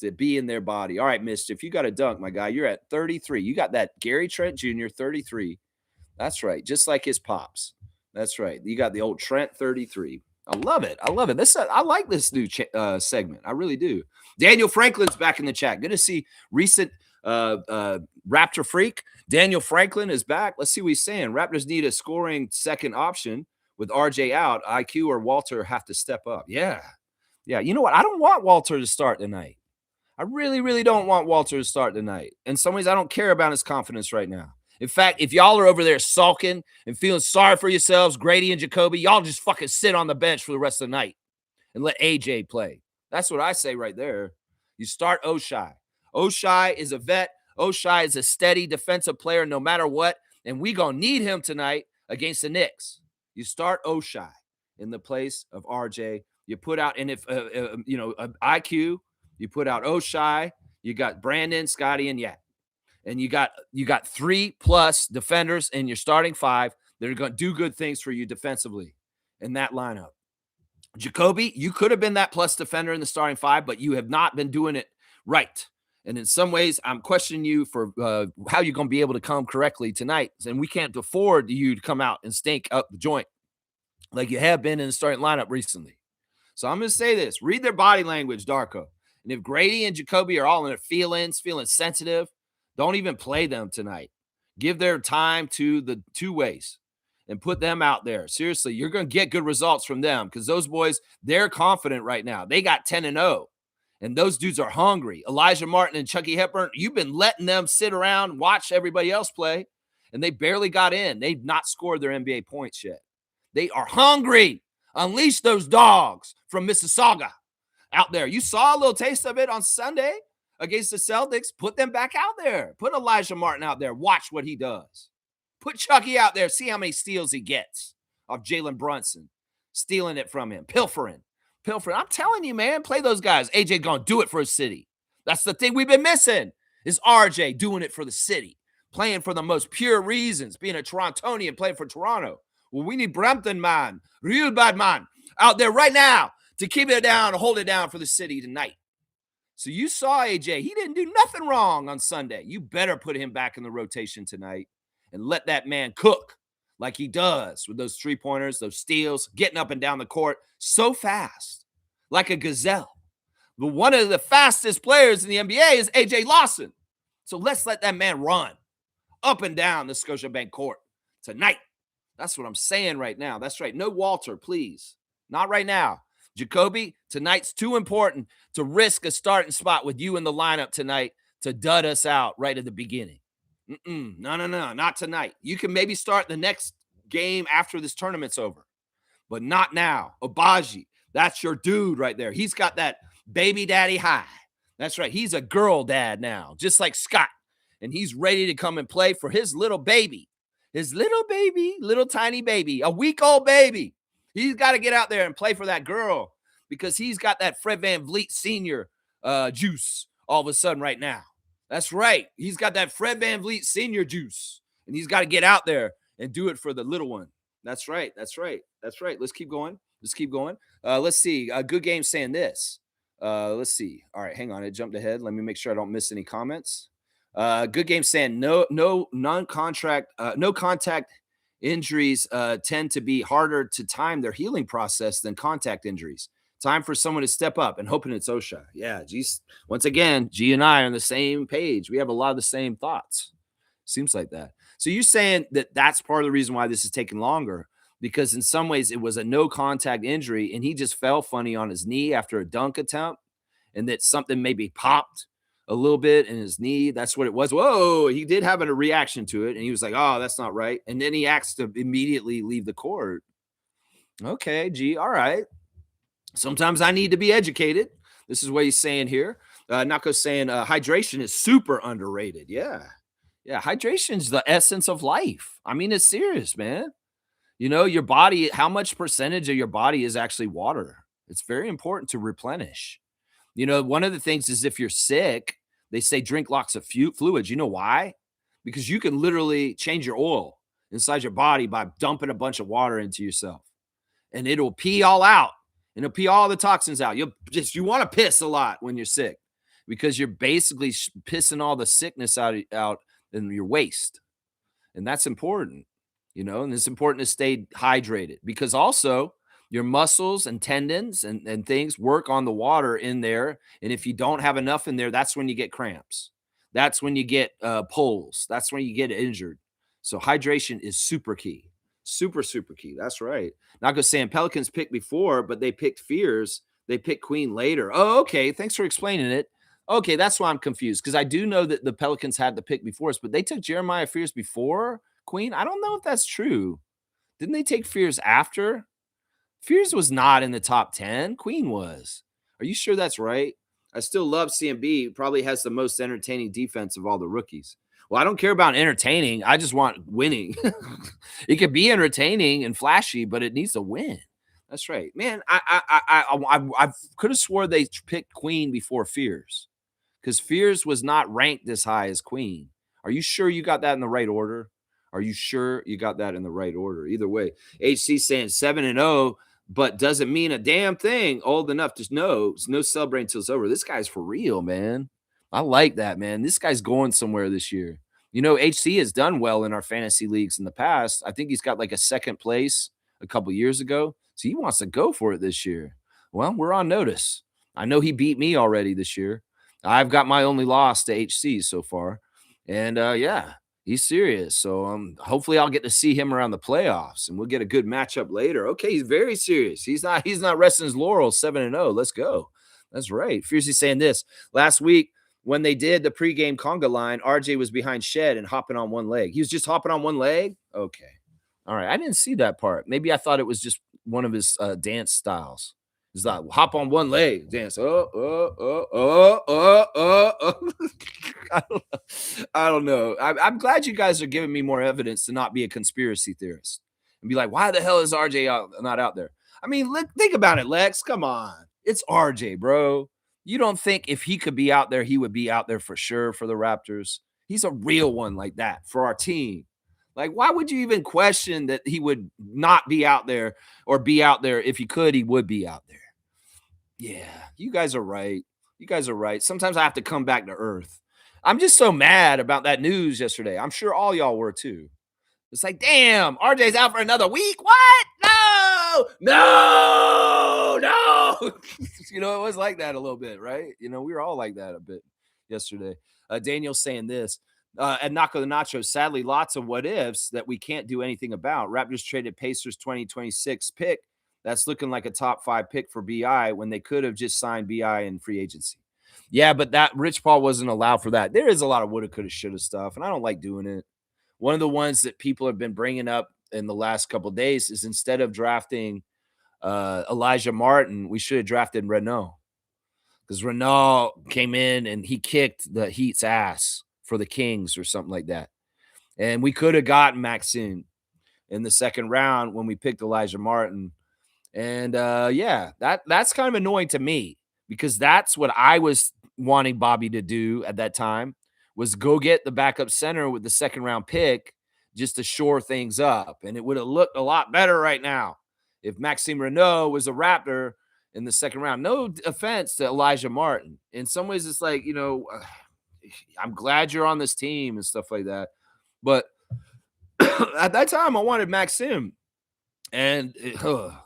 to be in their body. All right, Mischief, you got a dunk, my guy. You're at 33. You got that Gary Trent Jr., 33. That's right. Just like his pops. That's right. You got the old Trent 33. I love it. I love it. I like this new segment. I really do. Daniel Franklin's back in the chat. Good to see recent Raptor freak. Daniel Franklin is back. Let's see what he's saying. Raptors need a scoring second option. With RJ out, IQ or Walter have to step up. Yeah. Yeah. You know what? I don't want Walter to start tonight. I really, really don't want Walter to start tonight. In some ways, I don't care about his confidence right now. In fact, if y'all are over there sulking and feeling sorry for yourselves, Grady and Jacoby, y'all just fucking sit on the bench for the rest of the night and let AJ play. That's what I say right there. You start Oshai. Oshai is a vet. Oshai is a steady defensive player no matter what. And we going to need him tonight against the Knicks. You start Oshai in the place of RJ. You put out, and if IQ, you put out Oshai. You got Brandon, Scotty, and Yak, and you got 3+ defenders in your starting five that are going to do good things for you defensively in that lineup. Jacoby, you could have been that plus defender in the starting five, but you have not been doing it right. And in some ways, I'm questioning you for how you're going to be able to come correctly tonight. And we can't afford you to come out and stink up the joint like you have been in the starting lineup recently. So I'm going to say this. Read their body language, Darko. And if Grady and Jacoby are all in their feelings, feeling sensitive, don't even play them tonight. Give their time to the two ways and put them out there. Seriously, you're going to get good results from them because those boys, they're confident right now. They got 10-0. And those dudes are hungry. Elijah Martin and Chucky Hepburn, you've been letting them sit around, watch everybody else play, and they barely got in. They've not scored their NBA points yet. They are hungry. Unleash those dogs from Mississauga out there. You saw a little taste of it on Sunday against the Celtics. Put them back out there. Put Elijah Martin out there. Watch what he does. Put Chucky out there. See how many steals he gets off Jalen Brunson. Stealing it from him. Pilfering. pilfering. I'm telling you, man, play those guys. AJ gonna do it for his city. That's the thing we've been missing is RJ doing it for the city, playing for the most pure reasons, being a Torontonian, playing for Toronto. Well, we need Brampton man, real bad man, out there right now to keep it down, hold it down for the city tonight. So you saw AJ. He didn't do nothing wrong on Sunday. You better put him back in the rotation tonight and let that man cook like he does with those three-pointers, those steals, getting up and down the court so fast, like a gazelle. But one of the fastest players in the NBA is AJ Lawson. So let's let that man run up and down the Scotiabank court tonight. That's what I'm saying right now. That's right. No Walter, please. Not right now. Jacoby, tonight's too important to risk a starting spot with you in the lineup tonight to dud us out right at the beginning. No, not tonight. You can maybe start the next game after this tournament's over, but not now. Obaji, that's your dude right there. He's got that baby daddy high. That's right. He's a girl dad now, just like Scott, and he's ready to come and play for his little baby, little tiny baby, a week-old baby. He's got to get out there and play for that girl because he's got that Fred VanVleet Sr. Juice all of a sudden right now. That's right. He's got that Fred VanVleet Sr. juice, and he's got to get out there and do it for the little one. That's right. Let's keep going. Let's see. Good Game saying this. Let's see. All right, hang on. It jumped ahead. Let me make sure I don't miss any comments. Good Game saying no contact injuries tend to be harder to time their healing process than contact injuries. Time for someone to step up and hoping it's OSHA. Yeah, geez. Once again, G and I are on the same page. We have a lot of the same thoughts. Seems like that. So you're saying that that's part of the reason why this is taking longer, because in some ways it was a no contact injury and he just fell funny on his knee after a dunk attempt and that something maybe popped a little bit in his knee. That's what it was. Whoa, he did have a reaction to it and he was like, oh, that's not right. And then he asked to immediately leave the court. Okay, G, all right. Sometimes I need to be educated. This is what he's saying here. Nako's saying hydration is super underrated. Yeah. Hydration is the essence of life. I mean, it's serious, man. You know, your body, how much percentage of your body is actually water? It's very important to replenish. You know, one of the things is if you're sick, they say drink lots of fluids. You know why? Because you can literally change your oil inside your body by dumping a bunch of water into yourself. And it'll pee all out. And it'll pee all the toxins out. You want to piss a lot when you're sick because you're basically pissing all the sickness out in your waist. And that's important, you know, and it's important to stay hydrated because also your muscles and tendons and things work on the water in there. And if you don't have enough in there, that's when you get cramps. That's when you get pulls. That's when you get injured. So hydration is super key. Super key. That's right. Not going to say Pelicans picked before, but they picked Fears. They picked Queen later. Oh, okay. Thanks for explaining it. Okay, that's why I'm confused because I do know that the Pelicans had the pick before us, but they took Jeremiah Fears before Queen. I don't know if that's true. Didn't they take Fears after? Fears was not in the top 10. Queen was. Are you sure that's right? I still love CMB. Probably has the most entertaining defense of all the rookies. Well, I don't care about entertaining. I just want winning. It could be entertaining and flashy, but it needs to win. That's right, man. I could have swore they picked Queen before Fears, because Fears was not ranked this high as Queen. Are you sure you got that in the right order? Are you sure you got that in the right order? Either way, HC saying 7-0, but doesn't mean a damn thing. Old enough to know. It's no celebrating until it's over. This guy's for real, man. I like that, man. This guy's going somewhere this year. You know, HC has done well in our fantasy leagues in the past. I think he's got like a second place a couple years ago. So he wants to go for it this year. Well, we're on notice. I know he beat me already this year. I've got my only loss to HC so far. And yeah, he's serious. So hopefully I'll get to see him around the playoffs and we'll get a good matchup later. Okay, he's very serious. He's not resting his laurels. 7-0. Let's go. That's right. Fiercely saying this. Last week, when they did the pregame conga line, RJ was behind Shed and hopping on one leg. He was just hopping on one leg? Okay. All right. I didn't see that part. Maybe I thought it was just one of his dance styles. It's like hop on one leg, dance. I don't know. I'm glad you guys are giving me more evidence to not be a conspiracy theorist and be like, why the hell is RJ not out there? I mean, think about it, Lex. Come on. It's RJ, bro. You don't think if he could be out there, he would be out there for sure for the Raptors? He's a real one like that for our team. Like, why would you even question that he would not be out there or be out there? If he could, he would be out there. Yeah, you guys are right. You guys are right. Sometimes I have to come back to earth. I'm just so mad about that news yesterday. I'm sure all y'all were too. It's like, damn, RJ's out for another week. What? No, no, no. It was like that a little bit, right? We were all like that a bit yesterday. Daniel's saying this. At Naco the Nacho, sadly, lots of what ifs that we can't do anything about. Raptors traded Pacers 2026 pick. That's looking like a top 5 pick for BI when they could have just signed BI in free agency. Yeah, but that Rich Paul wasn't allowed for that. There is a lot of woulda, coulda, shoulda stuff, and I don't like doing it. One of the ones that people have been bringing up in the last couple of days is instead of drafting Elijah Martin, we should have drafted Renault because Renault came in and he kicked the Heat's ass for the Kings or something like that. And we could have gotten Maxine in the second round when we picked Elijah Martin. And yeah, that's kind of annoying to me because that's what I was wanting Bobby to do at that time was go get the backup center with the second round pick just to shore things up. And it would have looked a lot better right now if Maxime Renault was a Raptor in the second round. No offense to Elijah Martin. In some ways, it's like, I'm glad you're on this team and stuff like that. But at that time, I wanted Maxime. And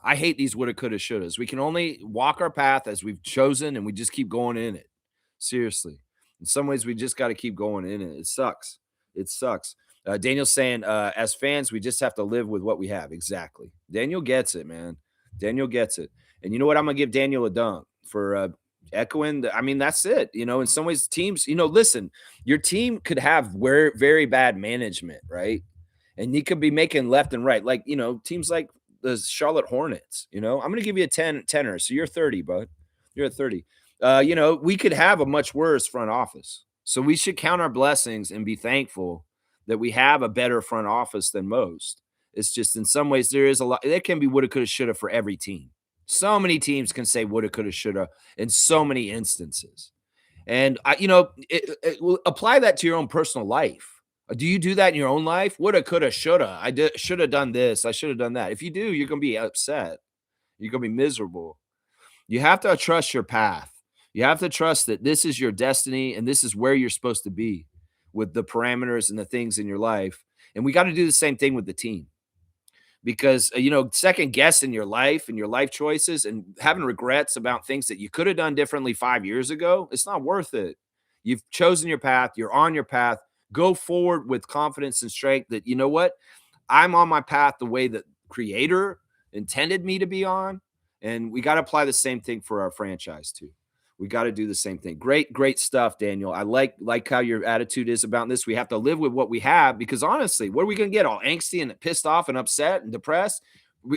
I hate these woulda, coulda, shouldas. We can only walk our path as we've chosen, and we just keep going in it. Seriously. In some ways, we just got to keep going in it. It sucks. It sucks. Daniel's saying, as fans, we just have to live with what we have. Exactly. Daniel gets it, man. Daniel gets it. And you know what? I'm going to give Daniel a dunk for echoing. I mean, that's it. In some ways, teams, listen, your team could have very bad management, right? And you could be making left and right. Like, teams like the Charlotte Hornets, I'm going to give you a 10er. So you're 30, bud. You're at 30. We could have a much worse front office. So we should count our blessings and be thankful that we have a better front office than most. It's just in some ways there is a lot. There can be woulda, coulda, shoulda for every team. So many teams can say woulda, coulda, shoulda in so many instances. And, apply that to your own personal life. Do you do that in your own life? Woulda, coulda, shoulda. I should have done this. I should have done that. If you do, you're going to be upset. You're going to be miserable. You have to trust your path. You have to trust that this is your destiny and this is where you're supposed to be with the parameters and the things in your life. And we got to do the same thing with the team because, second guessing your life and your life choices and having regrets about things that you could have done differently 5 years ago, it's not worth it. You've chosen your path. You're on your path. Go forward with confidence and strength that, you know what? I'm on my path the way that Creator intended me to be on. And we got to apply the same thing for our franchise too. We got to do the same thing. Great stuff, Daniel. I like how your attitude is about this. We have to live with what we have because honestly, what are we going to get? All angsty and pissed off and upset and depressed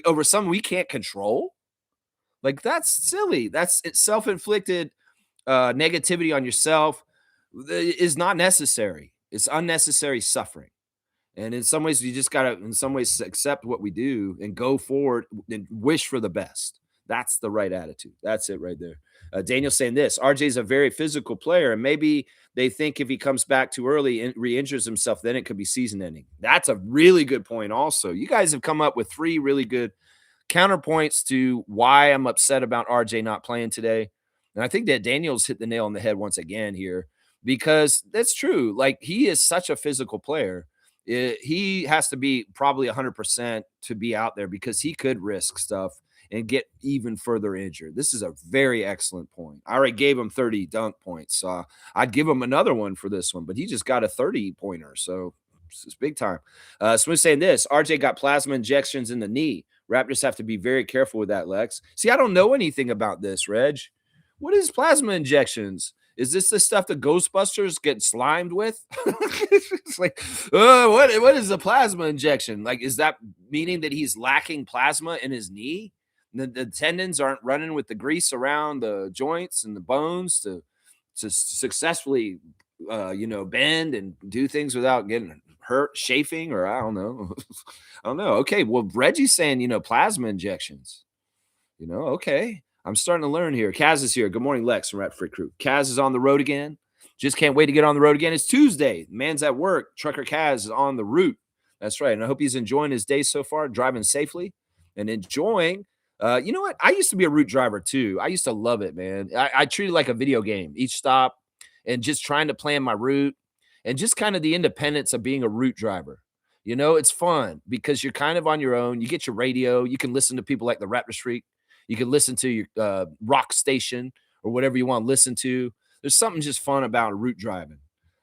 over something we can't control? Like that's silly. That's self-inflicted negativity on yourself is not necessary. It's unnecessary suffering. And in some ways, you just got to, in some ways, accept what we do and go forward and wish for the best. That's the right attitude. That's it right there. Daniel's saying this, RJ's a very physical player, and maybe they think if he comes back too early and re-injures himself, then it could be season ending. That's a really good point also. You guys have come up with 3 really good counterpoints to why I'm upset about RJ not playing today. And I think that Daniel's hit the nail on the head once again here because that's true. Like he is such a physical player. He has to be probably 100% to be out there because he could risk stuff and get even further injured. This is a very excellent point. I already gave him 30 dunk points. I'd give him another one for this one, but he just got a 30-pointer. So it's big time. Smooth saying this, RJ got plasma injections in the knee. Raptors have to be very careful with that, Lex. See, I don't know anything about this, Reg. What is plasma injections? Is this the stuff that Ghostbusters get slimed with? It's like, what is a plasma injection? Like, is that meaning that he's lacking plasma in his knee? The tendons aren't running with the grease around the joints and the bones to successfully, bend and do things without getting hurt, chafing, or I don't know. I don't know. Okay, well, Reggie's saying, plasma injections. Okay. I'm starting to learn here. Kaz is here. Good morning, Lex from Rat Freak Crew. Kaz is on the road again. Just can't wait to get on the road again. It's Tuesday. Man's at work. Trucker Kaz is on the route. That's right. And I hope he's enjoying his day so far, driving safely and enjoying. You know what? I used to be a route driver too. I used to love it, man. I treat it like a video game. Each stop and just trying to plan my route and just kind of the independence of being a route driver. It's fun because you're kind of on your own. You get your radio. You can listen to people like the Raptors Freak. You can listen to your rock station or whatever you want to listen to. There's something just fun about route driving.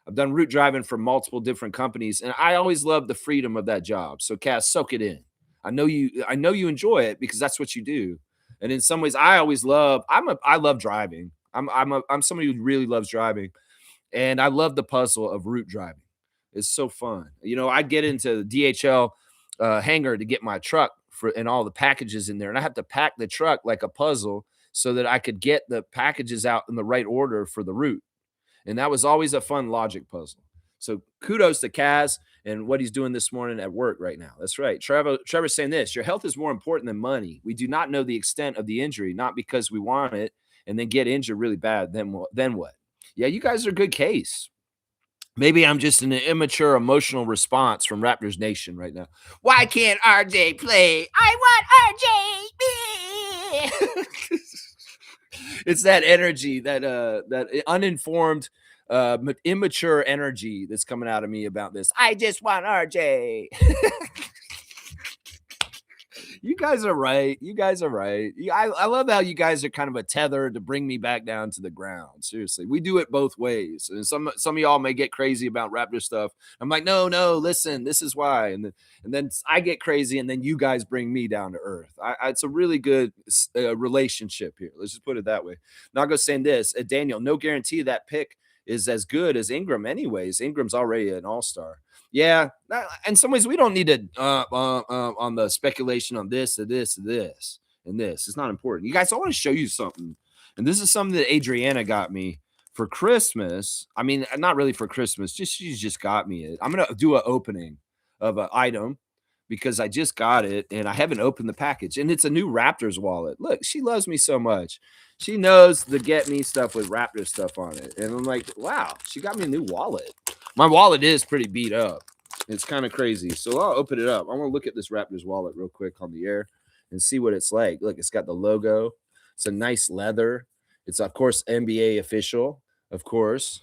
I've done route driving for multiple different companies, and I always love the freedom of that job. So, Cass, soak it in. I know you enjoy it because that's what you do. And in some ways, I always love. I love driving. I'm somebody who really loves driving, and I love the puzzle of route driving. It's so fun. I get into the DHL hangar to get my truck and all the packages in there, and I have to pack the truck like a puzzle so that I could get the packages out in the right order for the route. And that was always a fun logic puzzle. So kudos to Kaz and what he's doing this morning at work right now. That's right. Trevor's saying this: your health is more important than money. We do not know the extent of the injury, not because we want it and then get injured really bad. Then what? Yeah, you guys are a good case. Maybe I'm just in an immature emotional response from Raptors Nation right now. Why can't RJ play? I want RJ. It's that energy, that uninformed, immature energy that's coming out of me about this. I just want RJ. You guys are right. You guys are right. I love how you guys are kind of a tether to bring me back down to the ground. Seriously, we do it both ways. And some of y'all may get crazy about Raptor stuff. I'm like, no, listen, this is why. And then I get crazy, and then you guys bring me down to earth. It's a really good relationship here. Let's just put it that way. Now I'll go saying this, Daniel. No guarantee that pick is as good as Ingram. Anyways, Ingram's already an all-star. Yeah, in some ways we don't need to on the speculation on this or this or this and this. It's not important. You guys, I want to show you something, and this is something that Adriana got me for Christmas. I mean, not really for Christmas. She's just got me it. I'm gonna do an opening of an item because I just got it and I haven't opened the package, and it's a new Raptors wallet. Look, she loves me so much. She knows to get me stuff with Raptors stuff on it, and I'm like, wow, she got me a new wallet. My wallet is pretty beat up. It's kind of crazy. So I'll open it up. I want to look at this Raptors wallet real quick on the air and see what it's like. Look, it's got the logo. It's a nice leather. It's, of course, NBA official, of course.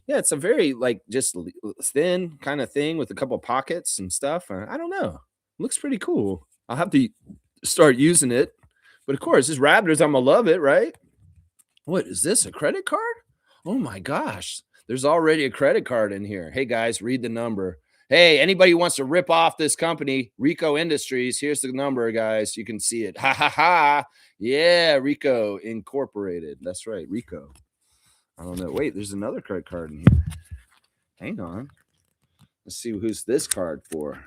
Yeah, it's a very, just thin kind of thing with a couple pockets and stuff. I don't know. It looks pretty cool. I'll have to start using it. But, of course, this Raptors, I'm going to love it, right? What is this, a credit card? Oh, my gosh. There's already a credit card in here. Hey, guys, read the number. Hey, anybody who wants to rip off this company, Rico Industries, here's the number, guys. You can see it. Ha, ha, ha. Yeah, Rico Incorporated. That's right, Rico. I don't know. Wait, there's another credit card in here. Hang on. Let's see who's this card for.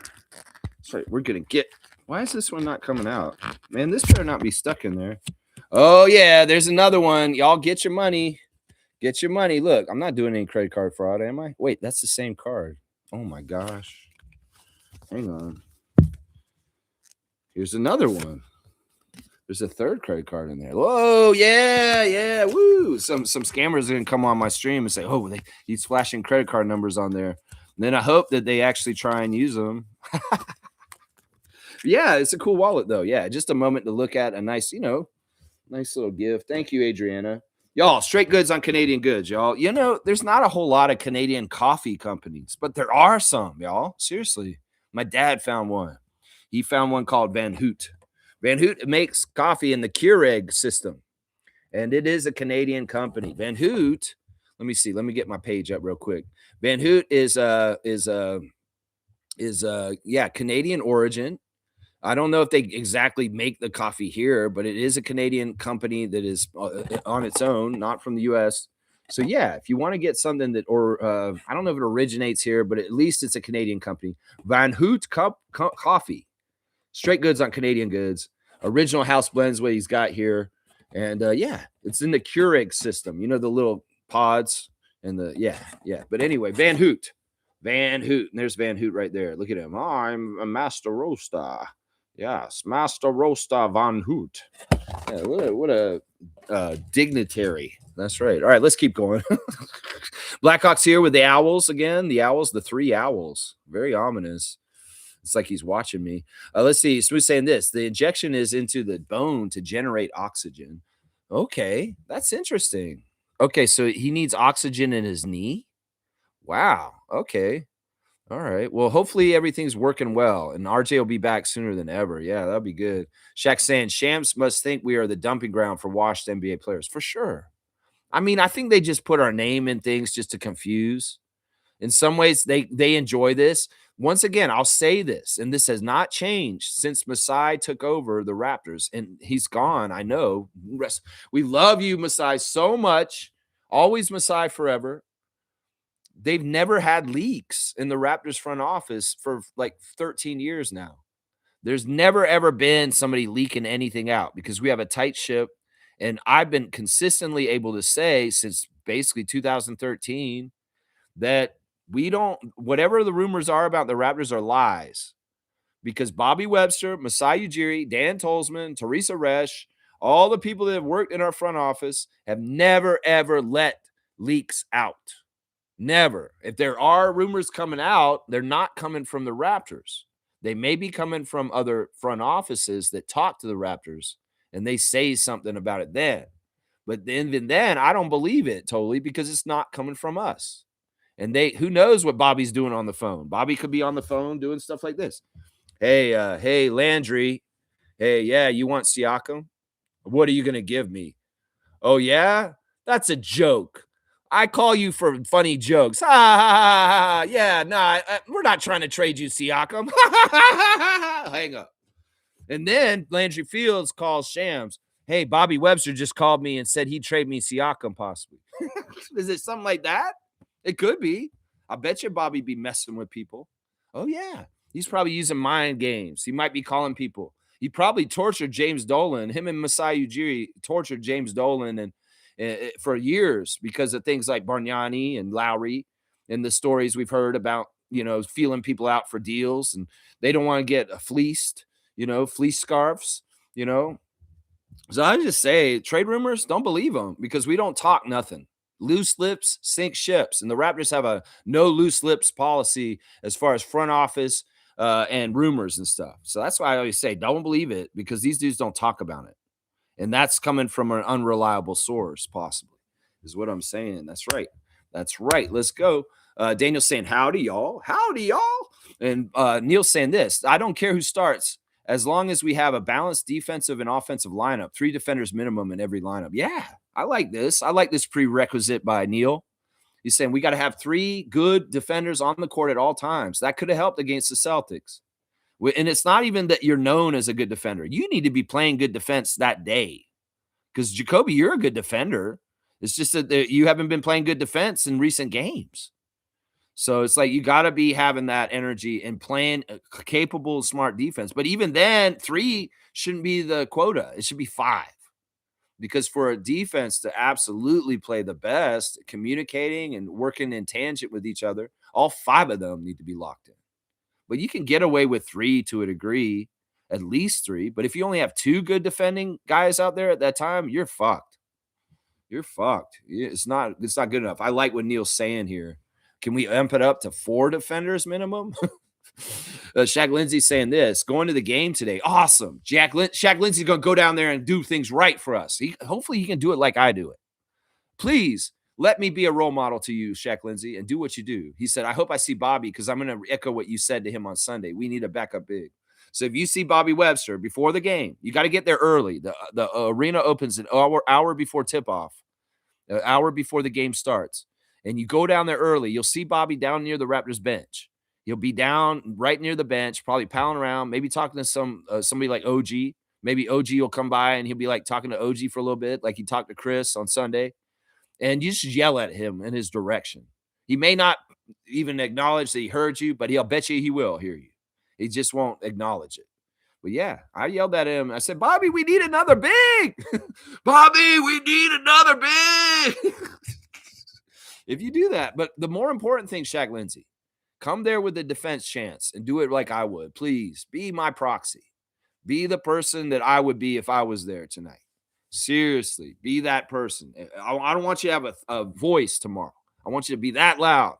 That's right, we're going to get. Why is this one not coming out? Man, this better not be stuck in there. Oh, yeah, there's another one. Y'all get your money. Get your money. Look, I'm not doing any credit card fraud, am I? Wait, that's the same card. Oh, my gosh. Hang on. Here's another one. There's a third credit card in there. Whoa, yeah, woo. Some scammers are going to come on my stream and say, oh, he's flashing credit card numbers on there. And then I hope that they actually try and use them. Yeah, it's a cool wallet, though. Yeah, just a moment to look at a nice, nice little gift. Thank you, Adriana. Y'all, straight goods on Canadian goods, y'all. There's not a whole lot of Canadian coffee companies, but there are some, y'all. Seriously. My dad found one. He found one called Van Hoot. Van Hoot makes coffee in the Keurig system, and it is a Canadian company. Van Hoot, let me see. Let me get my page up real quick. Van Hoot is Canadian origin. I don't know if they exactly make the coffee here, but it is a Canadian company that is on its own, not from the U.S. So, yeah, if you want to get something that, I don't know if it originates here, but at least it's a Canadian company. Van Hoot Coffee. Straight goods on Canadian goods. Original house blends what he's got here. And, it's in the Keurig system. The little pods and yeah. But anyway, Van Hoot. And there's Van Hoot right there. Look at him. Oh, I'm a master roaster. Yes, Master Roaster Van Hoot. Yeah, what a dignitary. That's right. All right, let's keep going. Blackhawks here with the Owls again. The Owls, the three Owls. Very ominous. It's like he's watching me. Let's see. Smooth saying this. The injection is into the bone to generate oxygen. Okay, that's interesting. Okay, so he needs oxygen in his knee. Wow. Okay. All right. Well, hopefully everything's working well, and RJ will be back sooner than ever. Yeah, that'll be good. Shaq saying Shams must think we are the dumping ground for washed NBA players for sure. I mean, I think they just put our name in things just to confuse. In some ways, they enjoy this. Once again, I'll say this, and this has not changed since Masai took over the Raptors, and he's gone. I know. We love you, Masai, so much. Always Masai forever. They've never had leaks in the Raptors front office for like 13 years now. There's never ever been somebody leaking anything out because we have a tight ship. And I've been consistently able to say since basically 2013 that we don't, whatever the rumors are about the Raptors are lies because Bobby Webster, Masai Ujiri, Dan Tolzman, Teresa Resch, all the people that have worked in our front office have never ever let leaks out. Never. If there are rumors coming out, they're not coming from the Raptors. They may be coming from other front offices that talk to the Raptors and they say something about it then. But then, even then, I don't believe it totally because it's not coming from us. And they, who knows what Bobby's doing on the phone? Bobby could be on the phone doing stuff like this. Hey, Landry. Hey, yeah, you want Siakam? What are you going to give me? Oh, yeah? That's a joke. I call you for funny jokes. Ha ha ha ha. Yeah, nah, we're not trying to trade you, Siakam. Hang up. And then Landry Fields calls Shams. Hey, Bobby Webster just called me and said he'd trade me Siakam possibly. Is it something like that? It could be. I bet you Bobby be messing with people. Oh, yeah. He's probably using mind games. He might be calling people. He probably tortured James Dolan. Him and Masai Ujiri tortured James Dolan and for years because of things like Bargnani and Lowry and the stories we've heard about, feeling people out for deals and they don't want to get fleeced, fleece scarves, So I just say trade rumors, don't believe them because we don't talk nothing. Loose lips sink ships. And the Raptors have a no loose lips policy as far as front office and rumors and stuff. So that's why I always say don't believe it because these dudes don't talk about it. And that's coming from an unreliable source, possibly, is what I'm saying. That's right. That's right. Let's go. Daniel's saying, howdy, y'all. Howdy, y'all. And Neil's saying this. I don't care who starts as long as we have a balanced defensive and offensive lineup, 3 defenders minimum in every lineup. Yeah, I like this. I like this prerequisite by Neil. He's saying we got to have 3 good defenders on the court at all times. That could have helped against the Celtics. And it's not even that you're known as a good defender. You need to be playing good defense that day because Jacoby, you're a good defender. It's just that you haven't been playing good defense in recent games. So it's like you got to be having that energy and playing capable, smart defense. But even then, 3 shouldn't be the quota. It should be 5 because for a defense to absolutely play the best, communicating and working in tangent with each other, all 5 of them need to be locked in. But you can get away with 3 to a degree, at least 3. But if you only have 2 good defending guys out there at that time, you're fucked. You're fucked. It's not good enough. I like what Neil's saying here. Can we amp it up to 4 defenders minimum? Shaq Lindsay's saying this, going to the game today. Awesome. Shaq Lindsay's going to go down there and do things right for us. Hopefully he can do it like I do it. Please let me be a role model to you, Shaq Lindsay, and do what you do. He said, I hope I see Bobby because I'm going to echo what you said to him on Sunday. We need a backup big. So if you see Bobby Webster before the game, you got to get there early. The arena opens an hour before tip-off, an hour before the game starts. And you go down there early. You'll see Bobby down near the Raptors bench. He'll be down right near the bench, probably palling around, maybe talking to somebody like OG. Maybe OG will come by and he'll be like talking to OG for a little bit, like he talked to Chris on Sunday. And you just yell at him in his direction. He may not even acknowledge that he heard you, but I'll bet you he will hear you. He just won't acknowledge it. But yeah, I yelled at him. I said, Bobby, we need another big. Bobby, we need another big. If you do that, but the more important thing, Shaq Lindsay, come there with the defense chance and do it like I would. Please be my proxy. Be the person that I would be if I was there tonight. Seriously, be that person. I don't want you to have a voice tomorrow. I want you to be that loud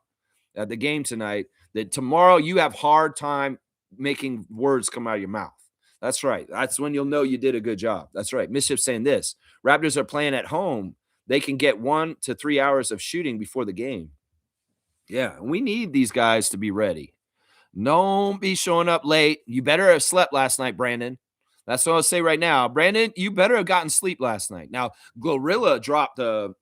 at the game tonight that tomorrow you have hard time making words come out of your mouth. That's right. That's when you'll know you did a good job. That's right. Mischief saying this. Raptors are playing at home. They can get 1 to 3 hours of shooting before the game. Yeah, we need these guys to be ready. Don't be showing up late. You better have slept last night, Brandon. That's what I'll say right now. Brandon, you better have gotten sleep last night. Now, Glorilla dropped a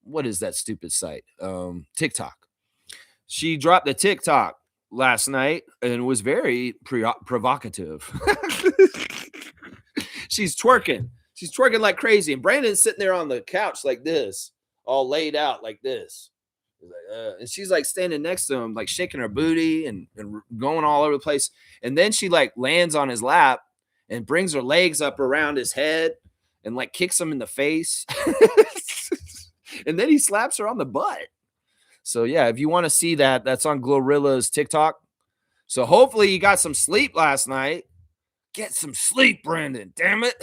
what is that stupid site? TikTok. She dropped the TikTok last night and was very provocative. She's twerking. She's twerking like crazy. And Brandon's sitting there on the couch like this, all laid out like this. And she's like standing next to him, like shaking her booty and going all over the place. And then she like lands on his lap and brings her legs up around his head and like kicks him in the face. And then he slaps her on the butt. So yeah, if you want to see that, that's on Glorilla's TikTok. So hopefully you got some sleep last night. Get some sleep, Brandon. Damn it.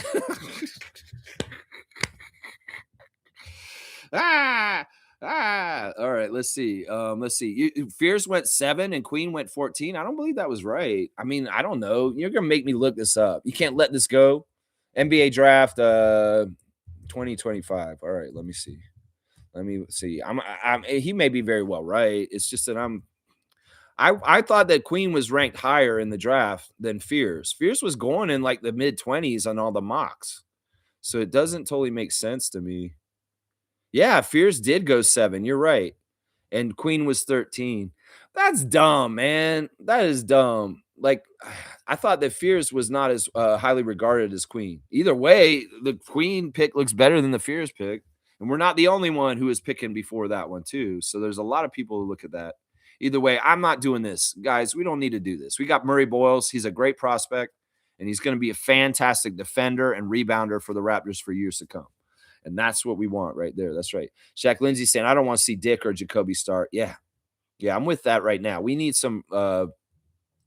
All right, let's see. Fierce went 7 and Queen went 14. I don't believe that was right. I mean, I don't know. You're gonna make me look this up. You can't let this go. NBA draft 2025. All right, let me see. He may be very well right. It's just that I thought that Queen was ranked higher in the draft than Fierce. Fierce was going in like the mid-20s on all the mocks. So it doesn't totally make sense to me. Yeah, Fierce did go 7. You're right. And Queen was 13. That's dumb, man. That is dumb. Like, I thought that Fierce was not as highly regarded as Queen. Either way, the Queen pick looks better than the Fierce pick. And we're not the only one who was picking before that one, too. So there's a lot of people who look at that. Either way, I'm not doing this. Guys, we don't need to do this. We got Murray Boyles. He's a great prospect, and he's going to be a fantastic defender and rebounder for the Raptors for years to come. And that's what we want right there. That's right. Shaq Lindsay saying, I don't want to see Dick or Jacoby start. Yeah. Yeah, I'm with that right now. We need some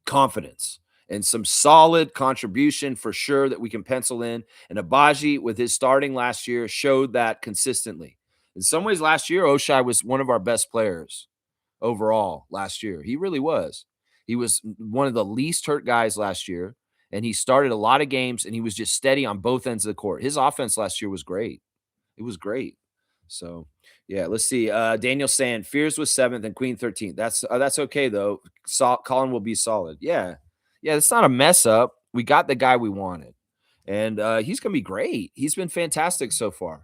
confidence and some solid contribution for sure that we can pencil in. And Abaji, with his starting last year, showed that consistently. In some ways, last year, Oshai was one of our best players overall last year. He really was. He was one of the least hurt guys last year, and he started a lot of games, and he was just steady on both ends of the court. His offense last year was great. It was great. So, yeah, let's see. Daniel saying Fears was 7th and Queen 13th. That's okay though. Colin will be solid. Yeah, yeah. It's not a mess up. We got the guy we wanted, and he's gonna be great. He's been fantastic so far.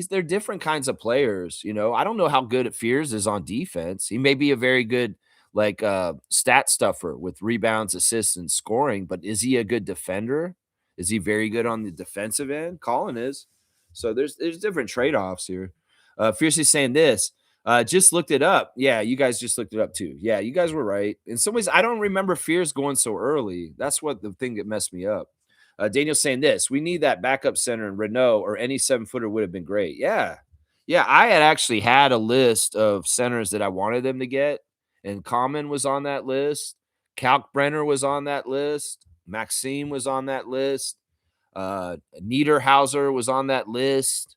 They're different kinds of players. You know, I don't know how good Fears is on defense. He may be a very good like stat stuffer with rebounds, assists, and scoring, but is he a good defender? Is he very good on the defensive end? Colin is. So there's different trade-offs here. Fiercely saying this. Just looked it up. Yeah, you guys just looked it up too. Yeah, you guys were right. In some ways, I don't remember Fierce going so early. That's what the thing that messed me up. Daniel's saying this. We need that backup center, and Renault or any 7-footer would have been great. Yeah. Yeah, I had actually had a list of centers that I wanted them to get, and Common was on that list. Kalkbrenner was on that list. Maxime was on that list. Niederhauser was on that list.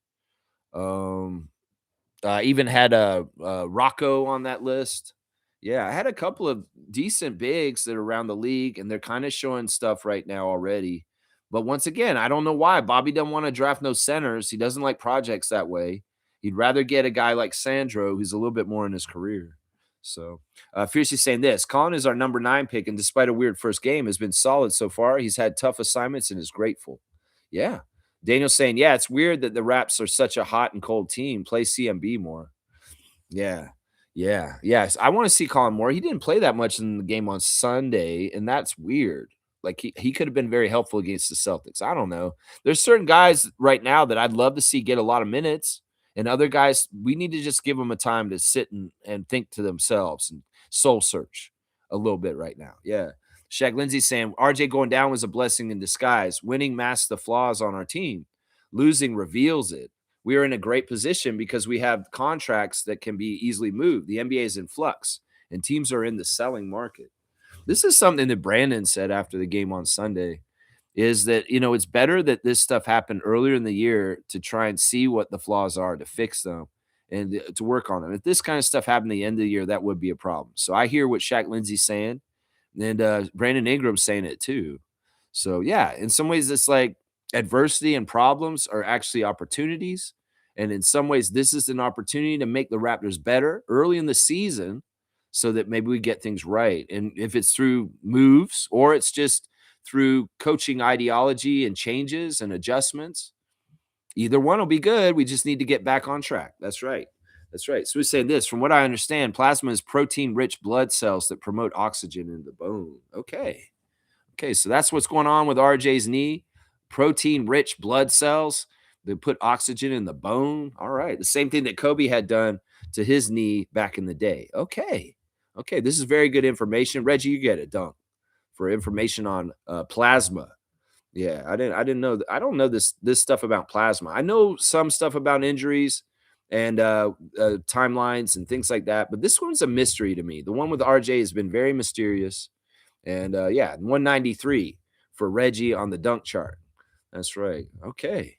Even had Rocco on that list. Yeah, I had a couple of decent bigs that are around the league, and they're kind of showing stuff right now already. But once again, I don't know why. Bobby doesn't want to draft no centers. He doesn't like projects that way. He'd rather get a guy like Sandro, who's a little bit more in his career. So, Fiercely saying this. Colin is our number 9 pick, and despite a weird first game, has been solid so far. He's had tough assignments and is grateful. Yeah. Daniel's saying, yeah, it's weird that the Raps are such a hot and cold team. Play CMB more. Yeah. Yeah. Yes. I want to see Colin more. He didn't play that much in the game on Sunday, and that's weird. Like he could have been very helpful against the Celtics. I don't know. There's certain guys right now that I'd love to see get a lot of minutes, and other guys, we need to just give them a time to sit and think to themselves and soul search a little bit right now. Yeah. Shaq Lindsay saying RJ going down was a blessing in disguise. Winning masks the flaws on our team. Losing reveals it. We are in a great position because we have contracts that can be easily moved. The NBA is in flux, and teams are in the selling market. This is something that Brandon said after the game on Sunday. is that, it's better that this stuff happened earlier in the year to try and see what the flaws are, to fix them, and to work on them. If this kind of stuff happened at the end of the year, that would be a problem. So I hear what Shaq Lindsey's saying, and Brandon Ingram's saying it too. So yeah, in some ways, it's like adversity and problems are actually opportunities. And in some ways, this is an opportunity to make the Raptors better early in the season so that maybe we get things right. And if it's through moves or it's just through coaching ideology and changes and adjustments, either one will be good. We just need to get back on track. That's right. That's right. So we're saying this, from what I understand, plasma is protein rich blood cells that promote oxygen in the bone. Okay. Okay. So that's what's going on with RJ's knee. Protein rich blood cells that put oxygen in the bone. All right. The same thing that Kobe had done to his knee back in the day. Okay. Okay. This is very good information. Reggie, you get it. Dunk for information on plasma. Yeah, I didn't know I don't know this stuff about plasma. I know some stuff about injuries and timelines and things like that, but this one's a mystery to me. The one with RJ has been very mysterious. And yeah, 193 for Reggie on the dunk chart. That's right. Okay.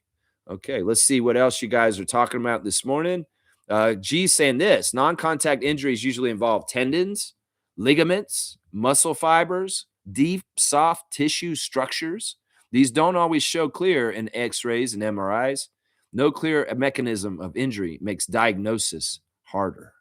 Okay. Let's see what else you guys are talking about this morning. G saying this: non-contact injuries usually involve tendons, ligaments, muscle fibers, deep, soft tissue structures. These don't always show clear in x-rays and MRIs. No clear mechanism of injury makes diagnosis harder.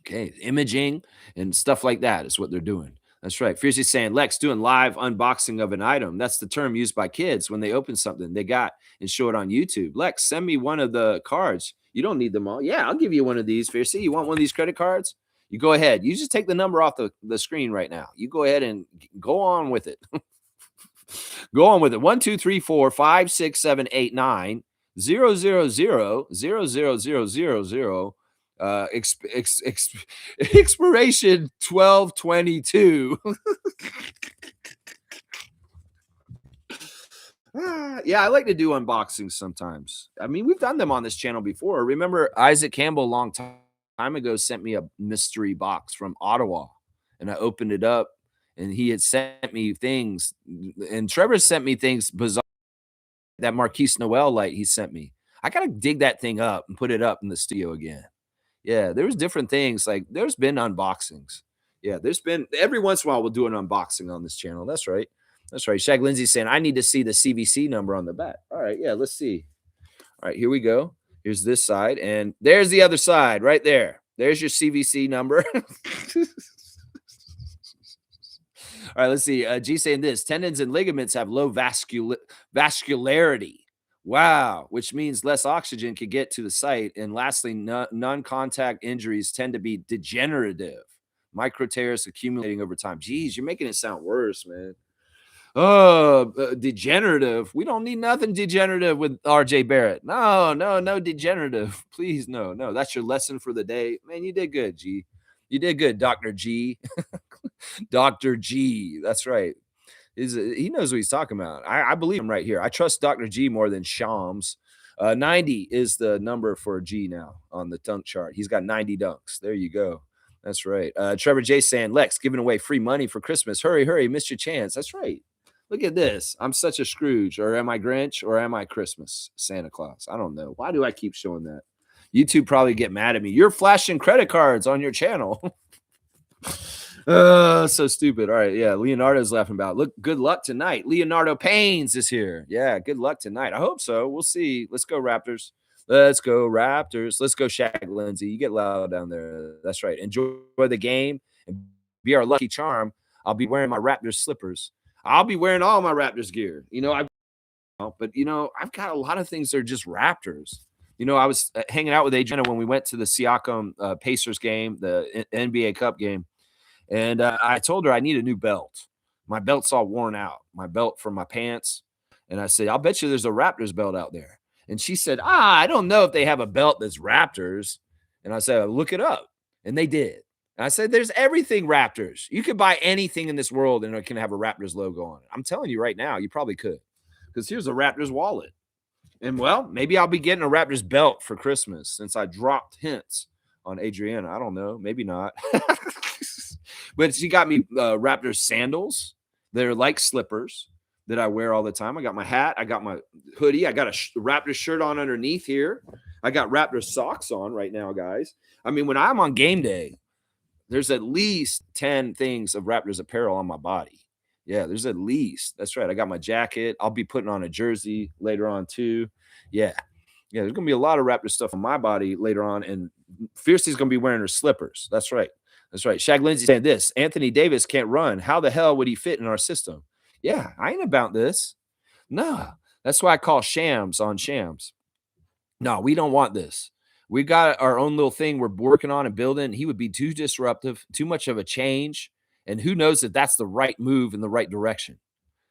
Okay, imaging and stuff like that is what they're doing. That's right. Fiercely saying, Lex doing live unboxing of an item. That's the term used by kids when they open something they got and show it on YouTube. Lex, send me one of the cards. You don't need them all. Yeah, I'll give you one of these, Fiercely. You want one of these credit cards? You go ahead. You just take the number off the screen right now. You go ahead and go on with it. Go on with it. 1, 2, 3, 4, 5, 6, 7, 8, 9, 0, 0, 0, 0, 0, 0, 0, 0. Expiration 12/22. Yeah, I like to do unboxings sometimes. I mean, we've done them on this channel before. Remember, Isaac Campbell a long time ago sent me a mystery box from Ottawa, and I opened it up, and he had sent me things, and Trevor sent me things bizarre. That Marquise Noel light he sent me. I gotta dig that thing up and put it up in the studio again. Yeah, there's different things, like, there's been unboxings. Yeah, there's been every once in a while, we'll do an unboxing on this channel. That's right. That's right. Shaq Lindsay saying, "I need to see the CVC number on the back." All right, yeah, let's see. All right, here we go. Here's this side, and there's the other side right there. There's your CVC number. All right, let's see. G saying this: tendons and ligaments have low vascularity. Wow, which means less oxygen could get to the site. And lastly, non-contact injuries tend to be degenerative, micro tears accumulating over time. Geez, you're making it sound worse, man. Oh, degenerative. We don't need nothing degenerative with RJ Barrett. No, no, no degenerative. Please, no, no. That's your lesson for the day. Man, you did good, G. You did good, Dr. G. Dr. G. That's right. He knows what he's talking about. I believe him right here. I trust Dr. G more than Shams. 90 is the number for G now on the dunk chart. He's got 90 dunks. There you go. That's right. Trevor J saying, Lex giving away free money for Christmas. Hurry, hurry, missed your chance. That's right. Look at this. I'm such a Scrooge, or am I Grinch, or am I Christmas Santa Claus? I don't know. Why do I keep showing that? YouTube probably get mad at me. You're flashing credit cards on your channel. So stupid. All right. Yeah. Leonardo's laughing about. Look, good luck tonight. Leonardo Pains is here. Yeah. Good luck tonight. I hope so. We'll see. Let's go, Raptors. Let's go, Raptors. Let's go, Shaq Lindsay. You get loud down there. That's right. Enjoy the game and be our lucky charm. I'll be wearing my Raptors slippers. I'll be wearing all my Raptors gear. I've got a lot of things that are just Raptors. I was hanging out with Adriana when we went to the Siakam Pacers game, the NBA Cup game. And I told her I need a new belt. My belt's all worn out, my belt for my pants. And I said, I'll bet you there's a Raptors belt out there. And she said, I don't know if they have a belt that's Raptors. And I said, look it up. And they did. And I said, there's everything Raptors. You could buy anything in this world and it can have a Raptors logo on it. I'm telling you right now, you probably could. Because here's a Raptors wallet. And, well, maybe I'll be getting a Raptors belt for Christmas since I dropped hints on Adriana. I don't know. Maybe not. But she got me Raptors sandals. They're like slippers. that I wear all the time. I got my hat, I got my hoodie, I got a Raptors shirt on underneath here. I got Raptors socks on right now, guys. I mean, when I'm on game day, there's at least 10 things of Raptors apparel on my body. Yeah, there's at least. That's right. I got my jacket. I'll be putting on a jersey later on too. Yeah. Yeah, there's gonna be a lot of Raptor stuff on my body later on, and Fiercey's gonna be wearing her slippers. That's right. That's right. Shaq Lindsay saying this: Anthony Davis can't run. How the hell would he fit in our system? Yeah, I ain't about this. Nah, that's why I call shams on shams. No, we don't want this. We got our own little thing we're working on and building. He would be too disruptive, too much of a change, and who knows if that's the right move in the right direction.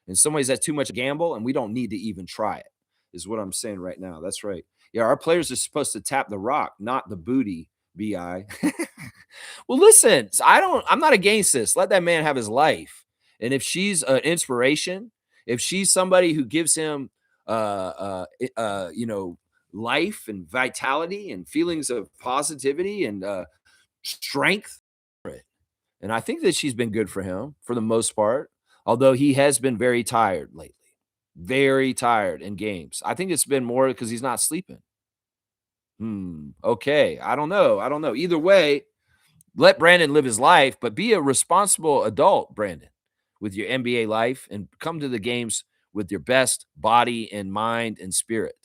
In some ways, that's too much gamble, and we don't need to even try it, is what I'm saying right now. That's right. Yeah, our players are supposed to tap the rock, not the booty, BI. Well, listen, I'm not against this. Let that man have his life. And if she's an inspiration, if she's somebody who gives him you know, life and vitality and feelings of positivity and strength, and I think that she's been good for him for the most part, although he has been very tired lately. Very tired in games. I think it's been more because he's not sleeping. Okay. I don't know. I don't know. Either way, let Brandon live his life, but be a responsible adult, Brandon, with your NBA life and come to the games with your best body and mind and spirit,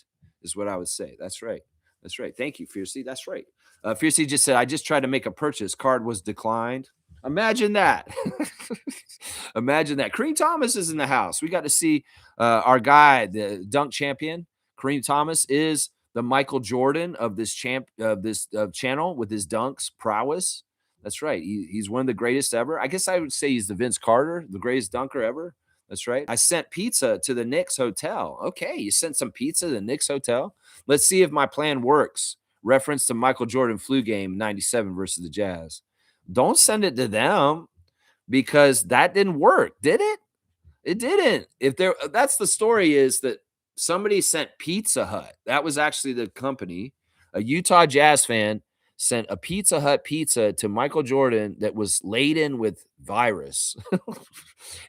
is what I would say. That's right. That's right. Thank you, Fiercey. That's right. Fiercey just said, I just tried to make a purchase. Card was declined. Imagine that. Imagine that. Kareem Thomas is in the house. We got to see our guy, the dunk champion. Kareem Thomas is the Michael Jordan of this channel with his dunks prowess. That's right. He's one of the greatest ever. I guess I would say he's the Vince Carter, the greatest dunker ever. That's right. I sent pizza to the Knicks hotel. Okay, you sent some pizza to the Knicks hotel. Let's see if my plan works. Reference to Michael Jordan flu game 97 versus the Jazz. Don't send it to them because that didn't work, did it? It didn't. If there That's the story, is that somebody sent Pizza Hut. That was actually the company. A Utah Jazz fan sent a Pizza Hut pizza to Michael Jordan that was laden with virus.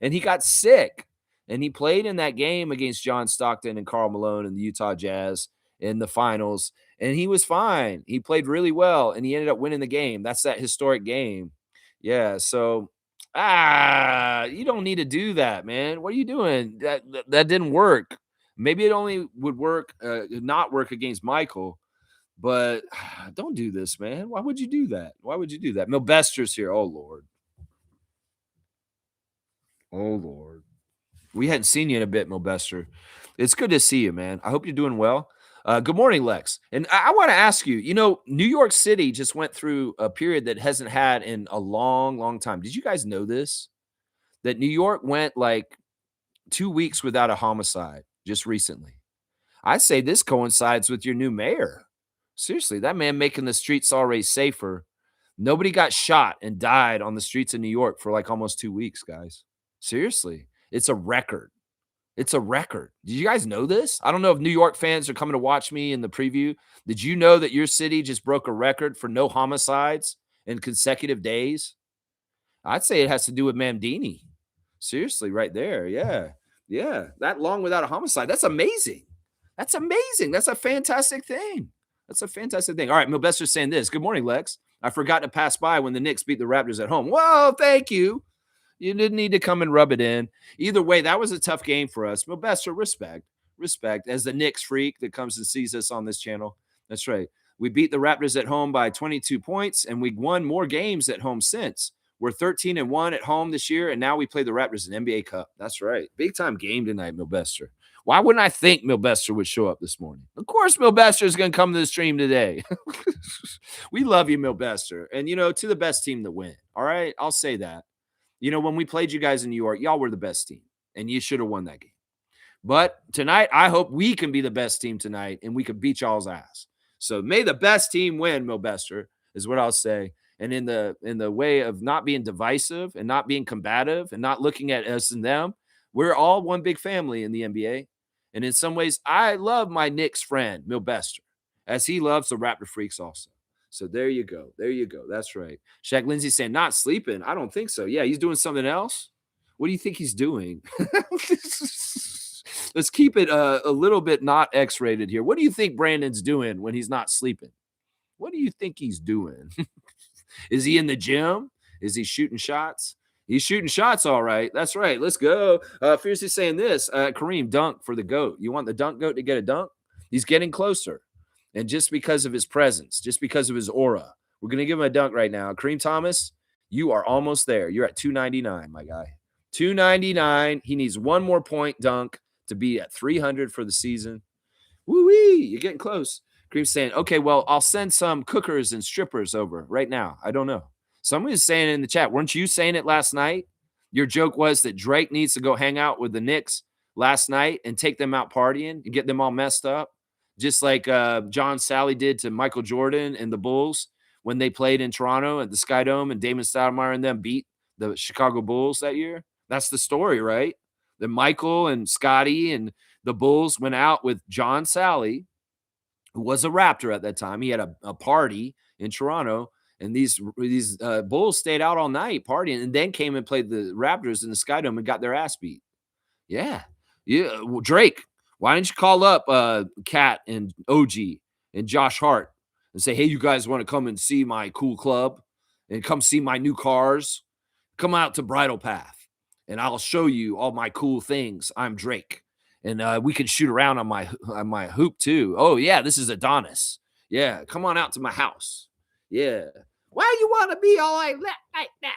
And he got sick. And he played in that game against John Stockton and Karl Malone and the Utah Jazz in the finals. And he was fine. He played really well and he ended up winning the game. That's that historic game. Yeah. So you don't need to do that, man. What are you doing? That didn't work. Maybe it only would work, not work against Michael, but don't do this, man. Why would you do that? Why would you do that? Milbester's here. Oh Lord. Oh Lord. We hadn't seen you in a bit, Milbester. It's good to see you, man. I hope you're doing well. Good morning, Lex. And I want to ask you, New York City just went through a period that hasn't had in a long, long time. Did you guys know this? That New York went like 2 weeks without a homicide just recently. I say this coincides with your new mayor. Seriously, that man making the streets already safer. Nobody got shot and died on the streets of New York for like almost 2 weeks, guys. Seriously, it's a record. It's a record. Did you guys know this? I don't know if New York fans are coming to watch me in the preview. Did you know that your city just broke a record for no homicides in consecutive days? I'd say it has to do with Mamdini. Seriously, right there. Yeah. Yeah. That long without a homicide. That's amazing. That's amazing. That's a fantastic thing. That's a fantastic thing. All right. Milbester's saying this. Good morning, Lex. I forgot to pass by when the Knicks beat the Raptors at home. Well, thank you. You didn't need to come and rub it in. Either way, that was a tough game for us. Milbester, respect. Respect. As the Knicks freak that comes and sees us on this channel. That's right. We beat the Raptors at home by 22 points, and we won more games at home since. We're 13-1 at home this year, and now we play the Raptors in NBA Cup. That's right. Big time game tonight, Milbester. Why wouldn't I think Milbester would show up this morning? Of course, Milbester is going to come to the stream today. We love you, Milbester. And, to the best team to win. All right? I'll say that. When we played you guys in New York, y'all were the best team, and you should have won that game. But tonight, I hope we can be the best team tonight, and we can beat y'all's ass. So may the best team win, Milbester, is what I'll say. And in the way of not being divisive and not being combative and not looking at us and them, we're all one big family in the NBA. And in some ways, I love my Knicks friend, Milbester, as he loves the Raptor Freaks also. So there you go. There you go. That's right. Shaq Lindsay saying, not sleeping. I don't think so. Yeah, he's doing something else. What do you think he's doing? Let's keep it a little bit not X-rated here. What do you think Brandon's doing when he's not sleeping? What do you think he's doing? Is he in the gym? Is he shooting shots? He's shooting shots, all right. That's right. Let's go. Fiercely saying this, Kareem, dunk for the GOAT. You want the dunk GOAT to get a dunk? He's getting closer. And just because of his presence, just because of his aura, we're going to give him a dunk right now. Kareem Thomas, you are almost there. You're at 299, my guy. 299. He needs one more point dunk to be at 300 for the season. Woo-wee, you're getting close. Kareem's saying, okay, well, I'll send some cookers and strippers over right now. I don't know. Someone is saying in the chat, weren't you saying it last night? Your joke was that Drake needs to go hang out with the Knicks last night and take them out partying and get them all messed up, just like John Sally did to Michael Jordan and the Bulls when they played in Toronto at the Sky Dome and Damon Stoudemire and them beat the Chicago Bulls that year. That's the story, right? That Michael and Scotty and the Bulls went out with John Sally, who was a Raptor at that time. He had a party in Toronto, and these Bulls stayed out all night partying, and then came and played the Raptors in the Sky Dome and got their ass beat. Yeah, well, Drake, why didn't you call up Cat and OG and Josh Hart and say, hey, you guys want to come and see my cool club and come see my new cars? Come out to Bridle Path, and I'll show you all my cool things. I'm Drake. And we can shoot around on my hoop too. Oh yeah, this is Adonis. Yeah, come on out to my house. Yeah, why you want to be all like that?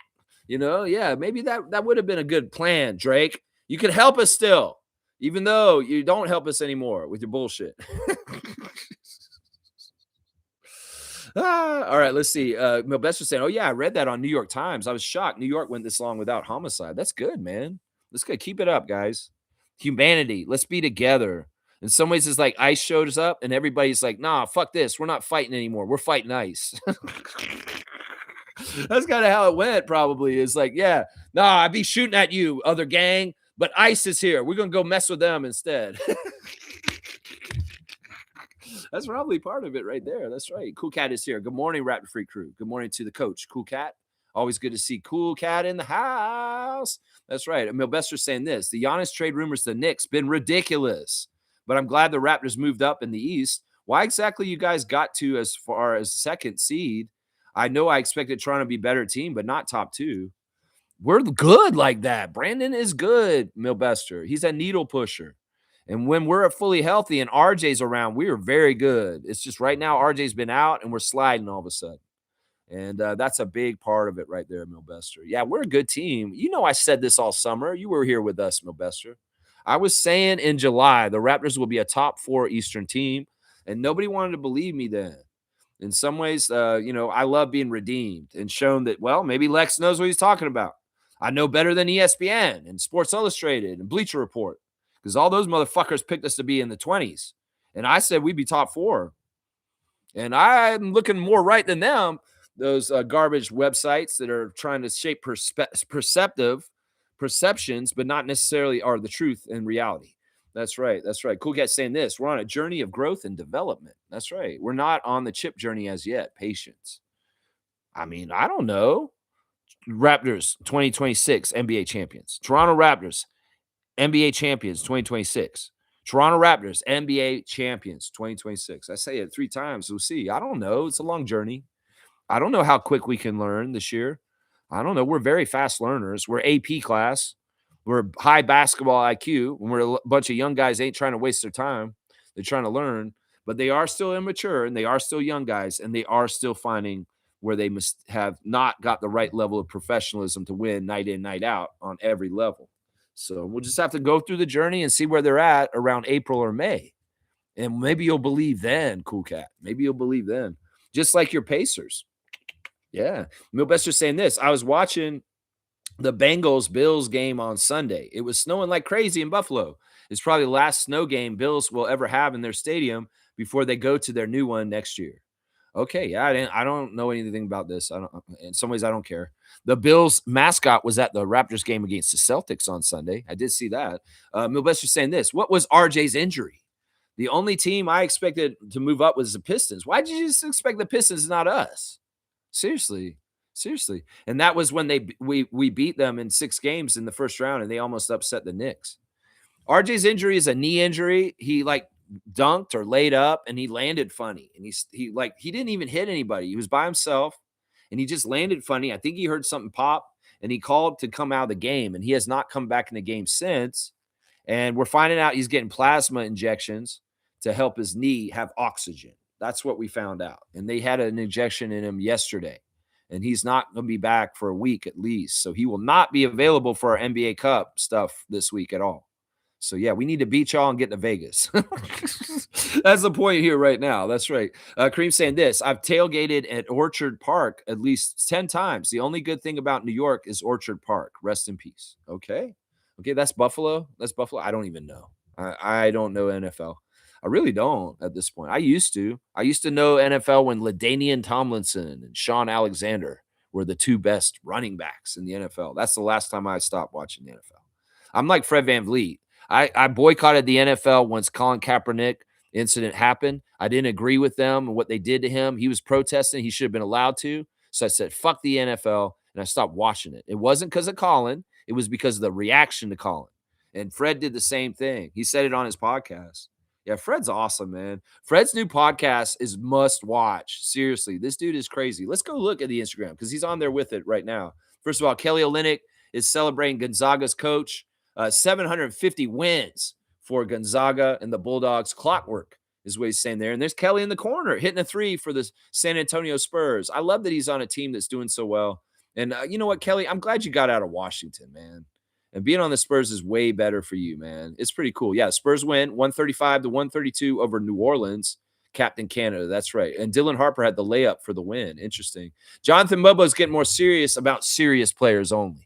Yeah, maybe that would have been a good plan, Drake. You could help us still, even though you don't help us anymore with your bullshit. All right, let's see. Milbester saying, "Oh yeah, I read that on New York Times. I was shocked. New York went this long without homicide. That's good, man. That's good. Keep it up, guys." Humanity, let's be together. In some ways, it's like ice shows up and everybody's like, nah, fuck this. We're not fighting anymore. We're fighting ice. That's kind of how it went, probably. It's like, yeah, nah, I'd be shooting at you, other gang, but ice is here. We're going to go mess with them instead. That's probably part of it right there. That's right. Cool Cat is here. Good morning, Raptor Freak Crew. Good morning to the coach, Cool Cat. Always good to see Cool Cat in the house. That's right. Milbester's saying this. The Giannis trade rumors to the Knicks been ridiculous, but I'm glad the Raptors moved up in the East. Why exactly you guys got to as far as second seed? I know I expected Toronto to be a better team, but not top two. We're good like that. Brandon is good, Milbester. He's a needle pusher. And when we're fully healthy and RJ's around, we are very good. It's just right now RJ's been out and we're sliding all of a sudden. And that's a big part of it right there, Milbester. Yeah, we're a good team. You know, I said this all summer. You were here with us, Milbester. I was saying in July, the Raptors will be a top 4 Eastern team, and nobody wanted to believe me then. In some ways, I love being redeemed and shown that, well, maybe Lex knows what he's talking about. I know better than ESPN and Sports Illustrated and Bleacher Report because all those motherfuckers picked us to be in the 20s. And I said we'd be top 4. And I'm looking more right than them. Those garbage websites that are trying to shape perceptions, but not necessarily are the truth in reality. That's right. That's right. Cool Cat's saying this. We're on a journey of growth and development. That's right. We're not on the chip journey as yet. Patience. I mean, I don't know. Raptors 2026 NBA champions. Toronto Raptors NBA champions 2026. Toronto Raptors NBA champions 2026. I say it 3 times. We'll see. I don't know. It's a long journey. I don't know how quick we can learn this year. I don't know. We're very fast learners. We're AP class. We're high basketball IQ. And we're a bunch of young guys ain't trying to waste their time. They're trying to learn, but they are still immature and they are still young guys and they are still finding where they must have not got the right level of professionalism to win night in, night out on every level. So we'll just have to go through the journey and see where they're at around April or May. And maybe you'll believe then, Cool Cat. Maybe you'll believe then. Just like your Pacers. Yeah. Milbester's saying this. I was watching the Bengals-Bills game on Sunday. It was snowing like crazy in Buffalo. It's probably the last snow game Bills will ever have in their stadium before they go to their new one next year. Okay, yeah, I don't know anything about this. In some ways, I don't care. The Bills mascot was at the Raptors game against the Celtics on Sunday. I did see that. Milbester's saying this. What was RJ's injury? The only team I expected to move up was the Pistons. Why did you just expect the Pistons, not us? Seriously. Seriously. And that was when we beat them in 6 games in the first round, and they almost upset the Knicks. RJ's injury is a knee injury. He like dunked or laid up and he landed funny. And he didn't even hit anybody. He was by himself and he just landed funny. I think he heard something pop and he called to come out of the game. And he has not come back in the game since. And we're finding out he's getting plasma injections to help his knee have oxygen. That's what we found out. And they had an injection in him yesterday. And he's not going to be back for a week at least. So he will not be available for our NBA Cup stuff this week at all. So, yeah, we need to beat y'all and get to Vegas. That's the point here right now. That's right. Kareem saying this, I've tailgated at Orchard Park at least 10 times. The only good thing about New York is Orchard Park. Rest in peace. Okay. Okay, that's Buffalo. That's Buffalo. I don't even know. I don't know NFL. I really don't at this point. I used to. I used to know NFL when LaDainian Tomlinson and Sean Alexander were the 2 best running backs in the NFL. That's the last time I stopped watching the NFL. I'm like Fred VanVleet. I boycotted the NFL once Colin Kaepernick incident happened. I didn't agree with them and what they did to him. He was protesting. He should have been allowed to. So I said, fuck the NFL, and I stopped watching it. It wasn't because of Colin. It was because of the reaction to Colin. And Fred did the same thing. He said it on his podcast. Yeah, Fred's awesome, man. Fred's new podcast is must watch. Seriously, this dude is crazy. Let's go look at the Instagram because he's on there with it right now. First of all, Kelly Olynyk is celebrating Gonzaga's coach. 750 wins for Gonzaga and the Bulldogs. Clockwork is what he's saying there. And there's Kelly in the corner hitting a 3 for the San Antonio Spurs. I love that he's on a team that's doing so well. And you know what, Kelly? I'm glad you got out of Washington, man. And being on the Spurs is way better for you, man. It's pretty cool. Yeah, Spurs win 135-132 over New Orleans. Captain Canada, that's right. And Dylan Harper had the layup for the win. Interesting. Jonathan Bobo's getting more serious about serious players only.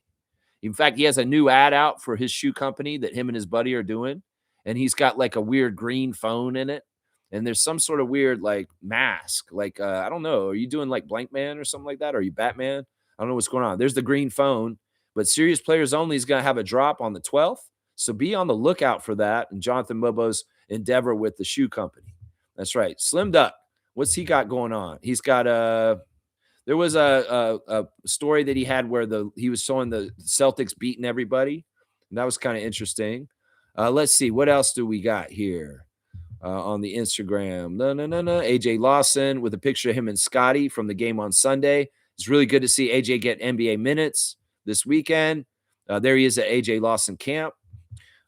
In fact, he has a new ad out for his shoe company that him and his buddy are doing. And he's got like a weird green phone in it. And there's some sort of weird like mask. Like, I don't know. Are you doing like Blank Man or something like that? Are you Batman? I don't know what's going on. There's the green phone. But Serious Players Only is going to have a drop on the 12th. So be on the lookout for that. And Jonathan Bobo's endeavor with the shoe company. That's right. Slim Duck. What's he got going on? He's got there was a story that he had where he was showing the Celtics beating everybody. And that was kind of interesting. Let's see. What else do we got here on the Instagram? No. AJ Lawson with a picture of him and Scotty from the game on Sunday. It's really good to see AJ get NBA minutes this weekend. There he is at AJ Lawson camp.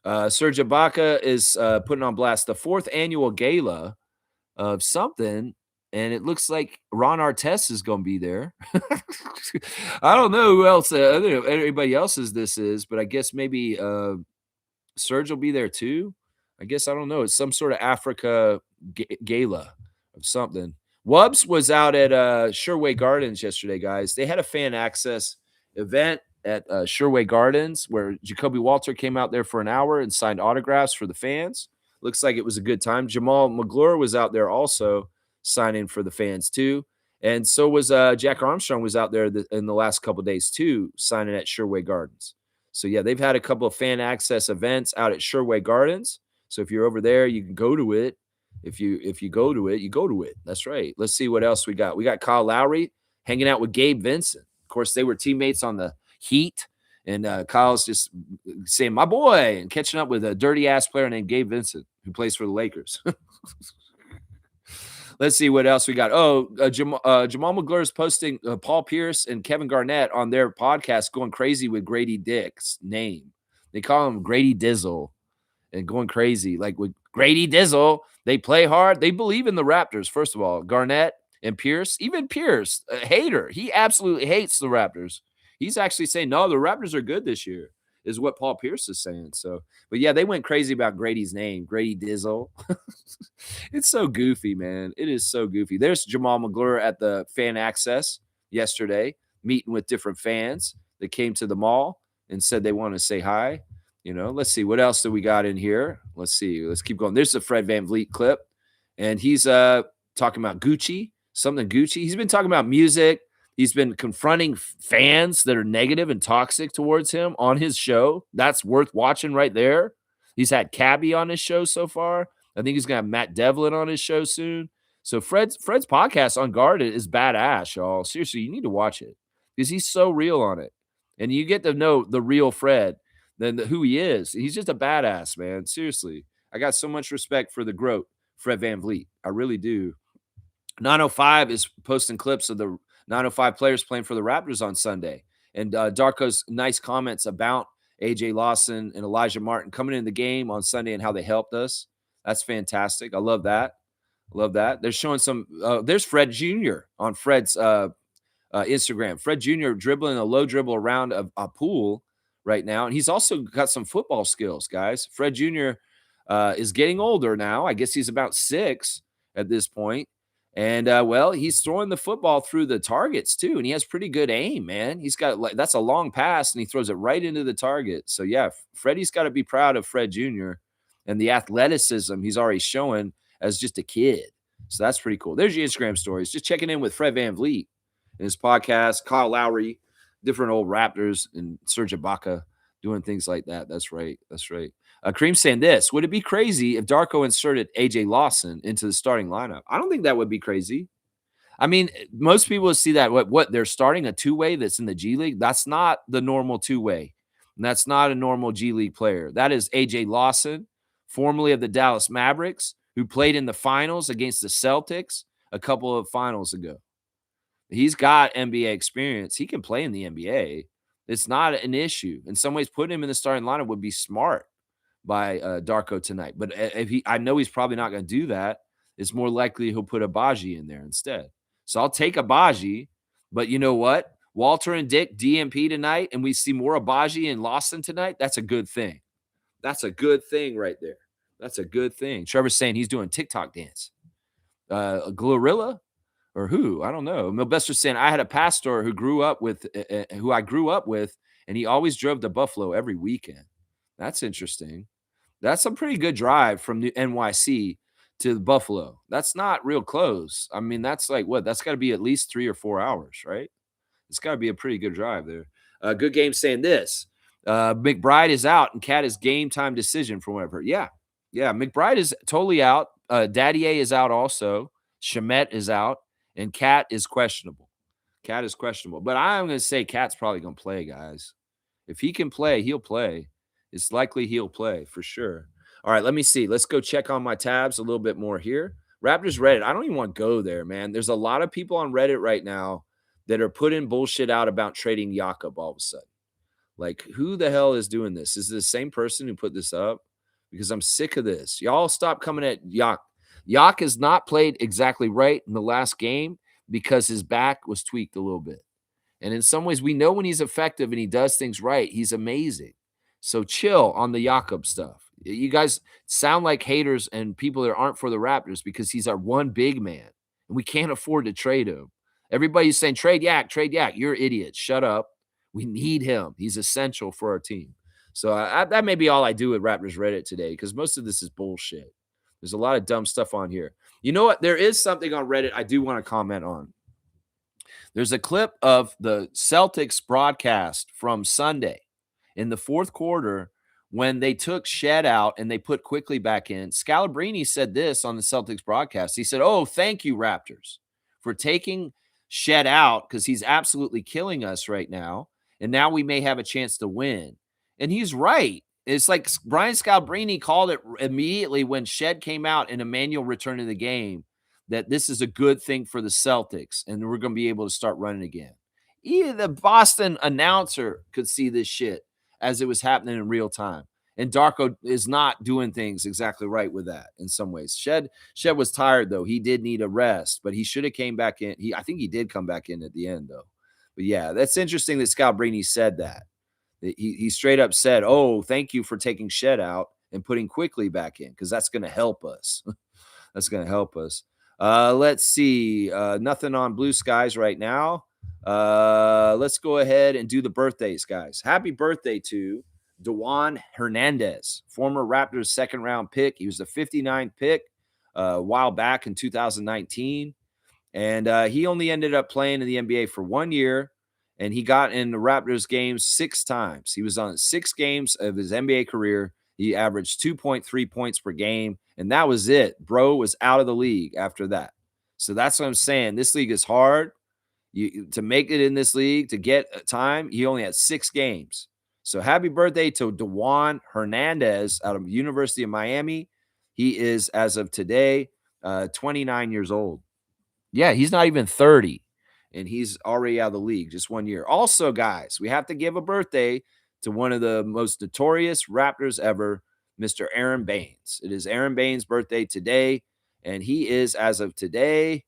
Serge Ibaka is putting on blast the 4th annual gala of something. And it looks like Ron Artest is going to be there. I don't know who else, anybody else's this is, but I guess maybe Serge will be there too. I guess, I don't know. It's some sort of Africa gala of something. Wubbs was out at Sherway Gardens yesterday, guys. They had a fan access event at Sherway Gardens where Jacoby Walter came out there for an hour and signed autographs for the fans. Looks like it was a good time. Jamal McGlure was out there also signing for the fans too. And so was Jack Armstrong was out there in the last couple of days too, signing at Sherway Gardens. So yeah, they've had a couple of fan access events out at Sherway Gardens. So if you're over there, you can go to it. If you go to it, you go to it. That's right. Let's see what else we got. We got Kyle Lowry hanging out with Gabe Vincent. Of course, they were teammates on the Heat. And Kyle's just saying, my boy, and catching up with a dirty-ass player named Gabe Vincent, who plays for the Lakers. Let's see what else we got. Jamal McGlure is posting Paul Pierce and Kevin Garnett on their podcast going crazy with Grady Dick's name. They call him Grady Dizzle and going crazy. Like with Grady Dizzle, they play hard. They believe in the Raptors, first of all. Garnett and Pierce, even Pierce, a hater. He absolutely hates the Raptors. He's actually saying, no, the Raptors are good this year, is what Paul Pierce is saying. So, but yeah, they went crazy about Grady's name, Grady Dizzle. It's so goofy, man. It is so goofy. There's Jamal McGlure at the fan access yesterday, meeting with different fans that came to the mall and said they want to say hi. You know, let's see. What else do we got in here? Let's see. Let's keep going. There's a Fred VanVleet clip, and he's talking about Gucci, something Gucci. He's been talking about music. He's been confronting fans that are negative and toxic towards him on his show. That's worth watching right there. He's had Cabby on his show so far. I think he's going to have Matt Devlin on his show soon. So Fred's podcast, Unguarded, is badass, y'all. Seriously, you need to watch it. because he's so real on it. And you get to know the real Fred than who he is. He's just a badass, man. Seriously. I got so much respect for the GOAT, Fred VanVleet. I really do. 905 is posting clips of the 905 players playing for the Raptors on Sunday. And Darko's nice comments about AJ Lawson and Elijah Martin coming in the game on Sunday and how they helped us. That's fantastic. I love that. Love that. They're showing some. There's Fred Jr. on Fred's Instagram. Fred Jr. dribbling a low dribble around a pool right now. And he's also got some football skills, guys. Fred Jr. Is getting older now. I guess he's about 6 at this point. And well, he's throwing the football through the targets too, and he has pretty good aim, man. He's got that's a long pass, and he throws it right into the target. So yeah, Freddie's got to be proud of Fred Jr. and the athleticism he's already showing as just a kid. So that's pretty cool. There's your Instagram stories. Just checking in with Fred VanVleet in his podcast, Kyle Lowry, different old Raptors, and Serge Ibaka doing things like that. That's right. That's right. Cream saying this: would it be crazy if Darko inserted AJ Lawson into the starting lineup? I don't think that would be crazy. I mean, most people see that what they're starting a two-way that's in the G League. That's not the normal two-way. And that's not a normal G League player. That is AJ Lawson, formerly of the Dallas Mavericks, who played in the finals against the Celtics a couple of finals ago. He's got NBA experience. He can play in the NBA. It's not an issue. In some ways, putting him in the starting lineup would be smart by Darko tonight. But I know he's probably not going to do that. It's more likely he'll put Abaji in there instead. So I'll take Abaji. But you know what? Walter and Dick DMP tonight, and we see more Abaji and Lawson tonight. That's a good thing. That's a good thing right there. That's a good thing. Trevor's saying he's doing TikTok dance. A Glorilla or who? I don't know. Milbester's saying I had a pastor who who I grew up with, and he always drove to Buffalo every weekend. That's interesting. That's a pretty good drive from the NYC to Buffalo. That's not real close. I mean, that's like what? That's got to be at least 3 or 4 hours, right? It's got to be a pretty good drive there. Good game saying this. McBride is out and Cat is game time decision from whatever. Yeah. Yeah. McBride is totally out. Daddy A is out also. Shamet is out. And Cat is questionable. Cat is questionable. But I'm going to say Cat's probably going to play, guys. If he can play, he'll play. It's likely he'll play for sure. All right, let me see. Let's go check on my tabs a little bit more here. Raptors Reddit. I don't even want to go there, man. There's a lot of people on Reddit right now that are putting bullshit out about trading Jakob all of a sudden. Like, who the hell is doing this? Is it the same person who put this up? Because I'm sick of this. Y'all stop coming at Yak. Yak has not played exactly right in the last game because his back was tweaked a little bit. And in some ways, we know when he's effective and he does things right, he's amazing. So chill on the Jakob stuff. You guys sound like haters and people that aren't for the Raptors because he's our one big man, and we can't afford to trade him. Everybody's saying, trade Yak, trade Yak. You're idiots. Shut up. We need him. He's essential for our team. So that may be all I do with Raptors Reddit today because most of this is bullshit. There's a lot of dumb stuff on here. You know what? There is something on Reddit I do want to comment on. There's a clip of the Celtics broadcast from Sunday in the fourth quarter when they took Shed out and they put Quickly back in. Scalabrine said this on the Celtics broadcast. He said, "Oh, thank you, Raptors, for taking Shed out because he's absolutely killing us right now. And now we may have a chance to win." And he's right. It's like Brian Scalabrine called it immediately when Shed came out and Emmanuel returned to the game that this is a good thing for the Celtics and we're going to be able to start running again. Even the Boston announcer could see this shit as it was happening in real time. And Darko is not doing things exactly right with that in some ways. Shed was tired, though. He did need a rest, but he should have came back in. I think he did come back in at the end, though. But yeah, that's interesting that Scalabrine said that. He straight up said, "Oh, thank you for taking Shed out and putting Quickly back in because that's going to help us." That's going to help us. Let's see. Nothing on Blue Skies right now. Let's go ahead and do the birthdays, guys. Happy birthday to Dewan Hernandez, former Raptors second-round pick. He was the 59th pick a while back in 2019. And he only ended up playing in the NBA for 1 year. And he got in the Raptors games 6 times. He was on 6 games of his NBA career. He averaged 2.3 points per game, and that was it. Bro was out of the league after that. So that's what I'm saying. This league is hard. To make it in this league, to get time, he only had 6 games. So happy birthday to Dewan Hernandez out of University of Miami. He is, as of today, 29 years old. Yeah, he's not even 30, and he's already out of the league just 1 year. Also, guys, we have to give a birthday to one of the most notorious Raptors ever, Mr. Aaron Baines. It is Aaron Baines' birthday today, and he is, as of today,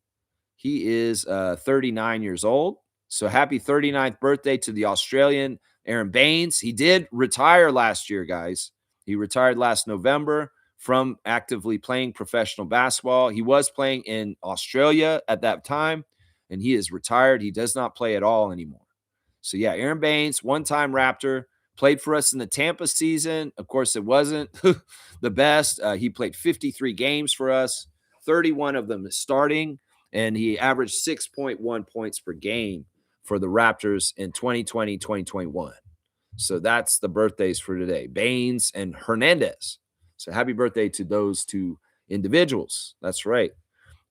he is 39 years old. So happy 39th birthday to the Australian Aaron Baines. He did retire last year, guys. He retired last November from actively playing professional basketball. He was playing in Australia at that time, and he is retired. He does not play at all anymore. So, yeah, Aaron Baines, one-time Raptor, played for us in the Tampa season. Of course, it wasn't the best. He played 53 games for us, 31 of them starting, and he averaged 6.1 points per game for the Raptors in 2020, 2021. So that's the birthdays for today, Baines and Hernandez. So happy birthday to those two individuals. That's right.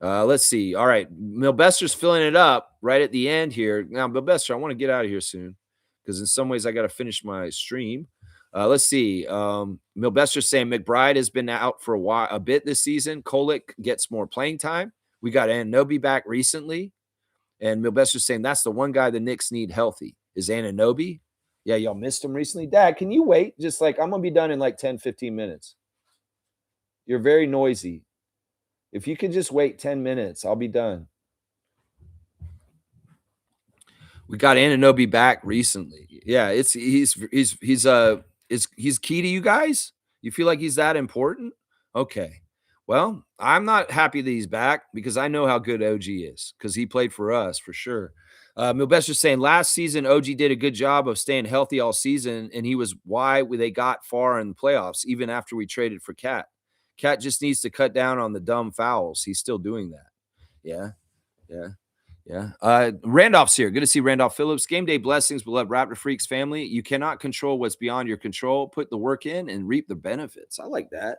Let's see. All right. Milbester's filling it up right at the end here. Now, Milbester, I want to get out of here soon because in some ways I got to finish my stream. Let's see. Milbester's saying McBride has been out for a bit this season. Kolick gets more playing time. We got Anunoby back recently. And Milbester's saying that's the one guy the Knicks need healthy is Anunoby. Yeah, y'all missed him recently. Dad, can you wait? Just like I'm going to be done in like 10, 15 minutes. You're very noisy. If you could just wait 10 minutes, I'll be done. We got Anunoby back recently. Yeah, he's key to you guys? You feel like he's that important? Okay. Well, I'm not happy that he's back because I know how good OG is because he played for us for sure. Milbester's saying last season OG did a good job of staying healthy all season, and he was why they got far in the playoffs even after we traded for Cat. Cat just needs to cut down on the dumb fouls. He's still doing that. Yeah. Randolph's here. Good to see Randolph Phillips. Game day blessings, beloved Raptor Freaks family. You cannot control what's beyond your control. Put the work in and reap the benefits. I like that.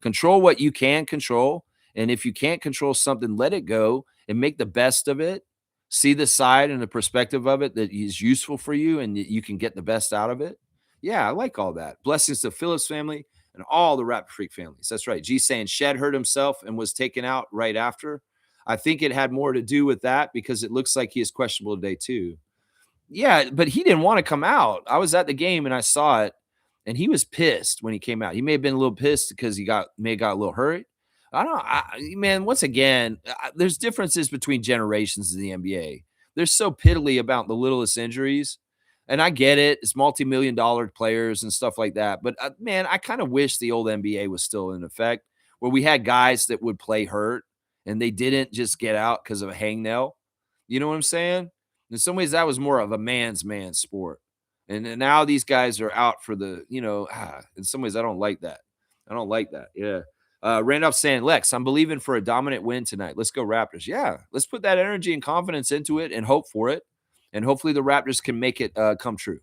Control what you can control. And if you can't control something, let it go and make the best of it. See the side and the perspective of it that is useful for you and you can get the best out of it. Yeah, I like all that. Blessings to Phillips family and all the Raptor Freak families. That's right. G saying Shed hurt himself and was taken out right after. I think it had more to do with that because it looks like he is questionable today too. Yeah, but he didn't want to come out. I was at the game and I saw it, and he was pissed when he came out. He may have been a little pissed because he may have got a little hurt. I don't know. Man, once again, there's differences between generations in the NBA. They're so piddly about the littlest injuries. And I get it. It's multi-million-dollar players and stuff like that. But, man, I kind of wish the old NBA was still in effect where we had guys that would play hurt and they didn't just get out because of a hangnail. You know what I'm saying? In some ways, that was more of a man's man sport. And now these guys are out for the, in some ways, I don't like that. Yeah. Randolph saying, Lex, I'm believing for a dominant win tonight. Let's go Raptors. Yeah. Let's put that energy and confidence into it and hope for it. And hopefully the Raptors can make it come true.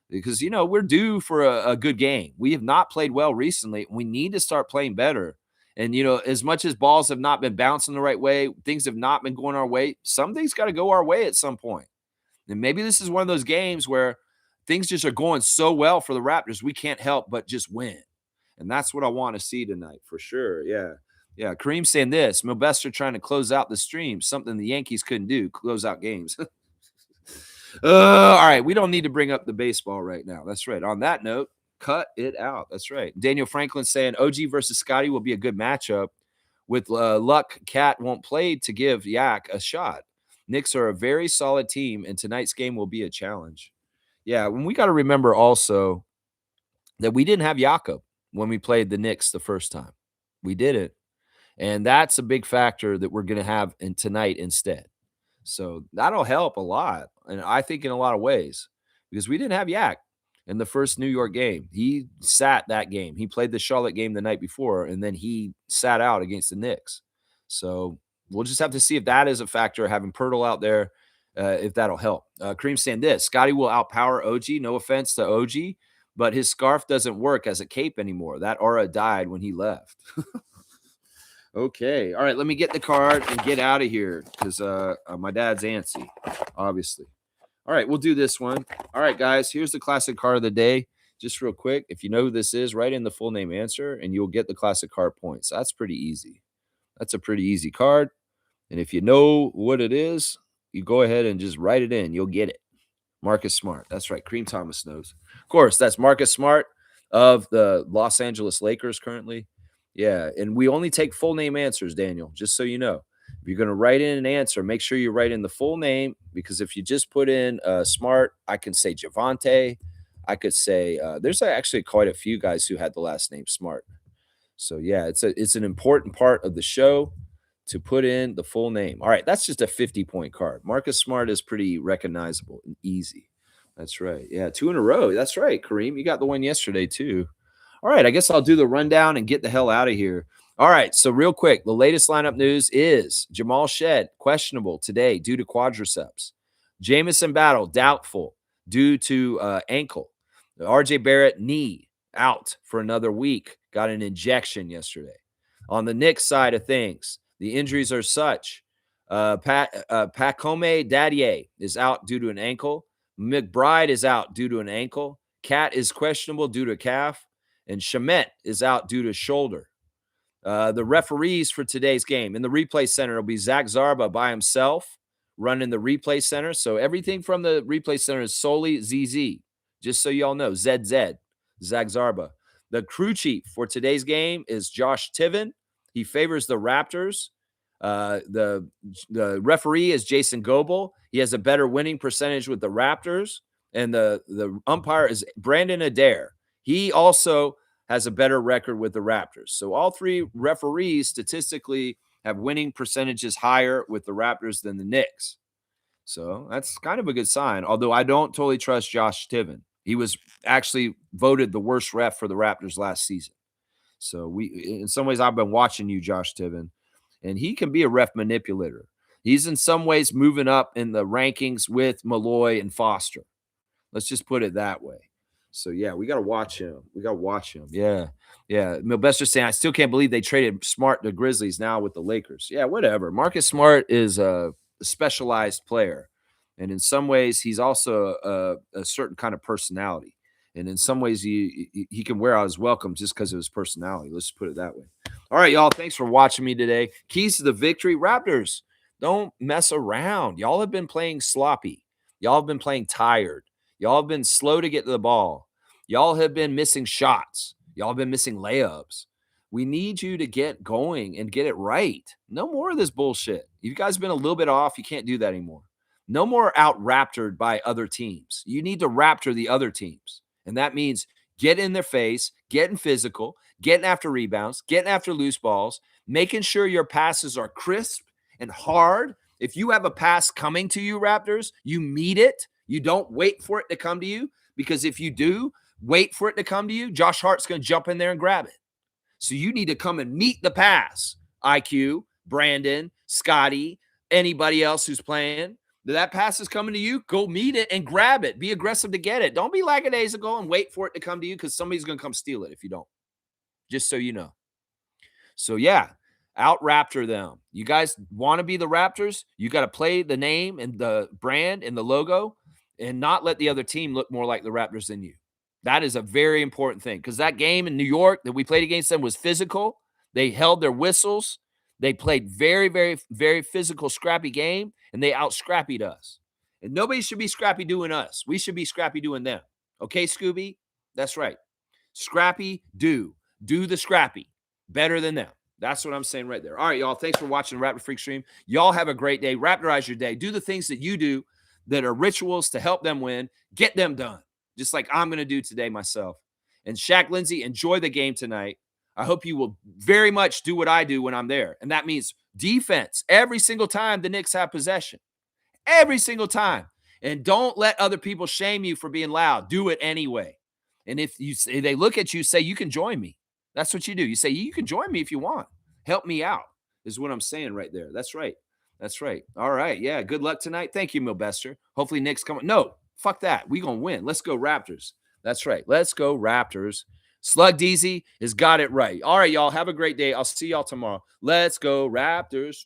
Because, we're due for a good game. We have not played well recently. We need to start playing better. And, as much as balls have not been bouncing the right way, things have not been going our way, some things got to go our way at some point. And maybe this is one of those games where things just are going so well for the Raptors, we can't help but just win. And that's what I want to see tonight for sure. Yeah. Kareem saying this, Milbester trying to close out the stream, something the Yankees couldn't do, close out games. All right. We don't need to bring up the baseball right now. That's right. On that note, cut it out. That's right. Daniel Franklin saying OG versus Scotty will be a good matchup. With luck, Cat won't play to give Yak a shot. Knicks are a very solid team, and tonight's game will be a challenge. Yeah, when we got to remember also that we didn't have Jakob when we played the Knicks the first time. We didn't. And that's a big factor that we're going to have in tonight instead. So that'll help a lot. And I think in a lot of ways, because we didn't have Yak in the first New York game. He sat that game. He played the Charlotte game the night before, and then he sat out against the Knicks. So we'll just have to see if that is a factor, having Pirtle out there, if that'll help. Kareem saying this, Scotty will outpower OG. No offense to OG, but his scarf doesn't work as a cape anymore. That aura died when he left. Okay. All right. Let me get the card and get out of here because my dad's antsy, obviously. All right. We'll do this one. All right, guys. Here's the classic card of the day. Just real quick. If you know who this is, write in the full name answer and you'll get the classic card points. That's pretty easy. That's a pretty easy card. And if you know what it is, you go ahead and just write it in. You'll get it. Marcus Smart. That's right. Cream Thomas knows. Of course, that's Marcus Smart of the Los Angeles Lakers currently. Yeah. And we only take full name answers, Daniel, just so you know. If you're going to write in an answer, make sure you write in the full name because if you just put in Smart, I can say Javante. I could say there's actually quite a few guys who had the last name Smart. So yeah, it's an important part of the show to put in the full name. All right, that's just a 50-point card. Marcus Smart is pretty recognizable and easy. That's right. Yeah, 2 in a row. That's right, Kareem. You got the one yesterday too. All right, I guess I'll do the rundown and get the hell out of here. All right, so real quick, the latest lineup news is Jamal Shed, questionable today due to quadriceps. Jamison Battle, doubtful due to ankle. RJ Barrett, knee, out for another week. Got an injection yesterday. On the Knicks side of things, the injuries are such. Pacome Dadier is out due to an ankle. McBride is out due to an ankle. Cat is questionable due to calf. And Shamet is out due to shoulder. The referees for today's game in the replay center will be Zach Zarba by himself running the replay center. So everything from the replay center is solely ZZ, just so y'all know, ZZ, Zach Zarba. The crew chief for today's game is Josh Tiven. He favors the Raptors. The referee is Jason Goebel. He has a better winning percentage with the Raptors. And the umpire is Brandon Adair. He also has a better record with the Raptors. So all three referees statistically have winning percentages higher with the Raptors than the Knicks. So that's kind of a good sign, although I don't totally trust Josh Tiven. He was actually voted the worst ref for the Raptors last season. So in some ways, I've been watching you, Josh Tiven, and he can be a ref manipulator. He's in some ways moving up in the rankings with Malloy and Foster. Let's just put it that way. So, yeah, we got to watch him. Yeah. Yeah. Milbester's saying, I still can't believe they traded Smart to Grizzlies now with the Lakers. Yeah, whatever. Marcus Smart is a specialized player. And in some ways, he's also a certain kind of personality. And in some ways, he can wear out his welcome just because of his personality. Let's put it that way. All right, y'all. Thanks for watching me today. Keys to the victory. Raptors, don't mess around. Y'all have been playing sloppy. Y'all have been playing tired. Y'all have been slow to get to the ball. Y'all have been missing shots. Y'all have been missing layups. We need you to get going and get it right. No more of this bullshit. You guys have been a little bit off. You can't do that anymore. No more out-raptored by other teams. You need to raptor the other teams. And that means get in their face, getting physical, getting after rebounds, getting after loose balls, making sure your passes are crisp and hard. If you have a pass coming to you, Raptors, you meet it. You don't wait for it to come to you, because if you do wait for it to come to you, Josh Hart's going to jump in there and grab it. So you need to come and meet the pass. IQ, Brandon, Scotty, anybody else who's playing. That pass is coming to you, go meet it and grab it. Be aggressive to get it. Don't be lackadaisical and wait for it to come to you, because somebody's going to come steal it if you don't. Just so you know. So, yeah. Out-raptor them. You guys want to be the Raptors? You got to play the name and the brand and the logo and not let the other team look more like the Raptors than you. That is a very important thing, because that game in New York that we played against them was physical. They held their whistles. They played very, very, very physical, scrappy game, and they out-scrappied us. And nobody should be scrappy doing us. We should be scrappy doing them. Okay, Scooby? That's right. Scrappy, do the scrappy. Better than them. That's what I'm saying right there. All right, y'all. Thanks for watching the Raptor Freak stream. Y'all have a great day. Raptorize your day. Do the things that you do that are rituals to help them win. Get them done, just like I'm going to do today myself. And Shaq Lindsay, enjoy the game tonight. I hope you will very much do what I do when I'm there. And that means defense every single time the Knicks have possession. Every single time. And don't let other people shame you for being loud. Do it anyway. And if they look at you, say, you can join me. That's what you do. You say, you can join me if you want. Help me out is what I'm saying right there. That's right. That's right. All right. Yeah. Good luck tonight. Thank you, Milbester. Hopefully Knicks come. No, fuck that. We going to win. Let's go Raptors. That's right. Let's go Raptors. Slug Deezy has got it right. All right, y'all. Have a great day. I'll see y'all tomorrow. Let's go, Raptors.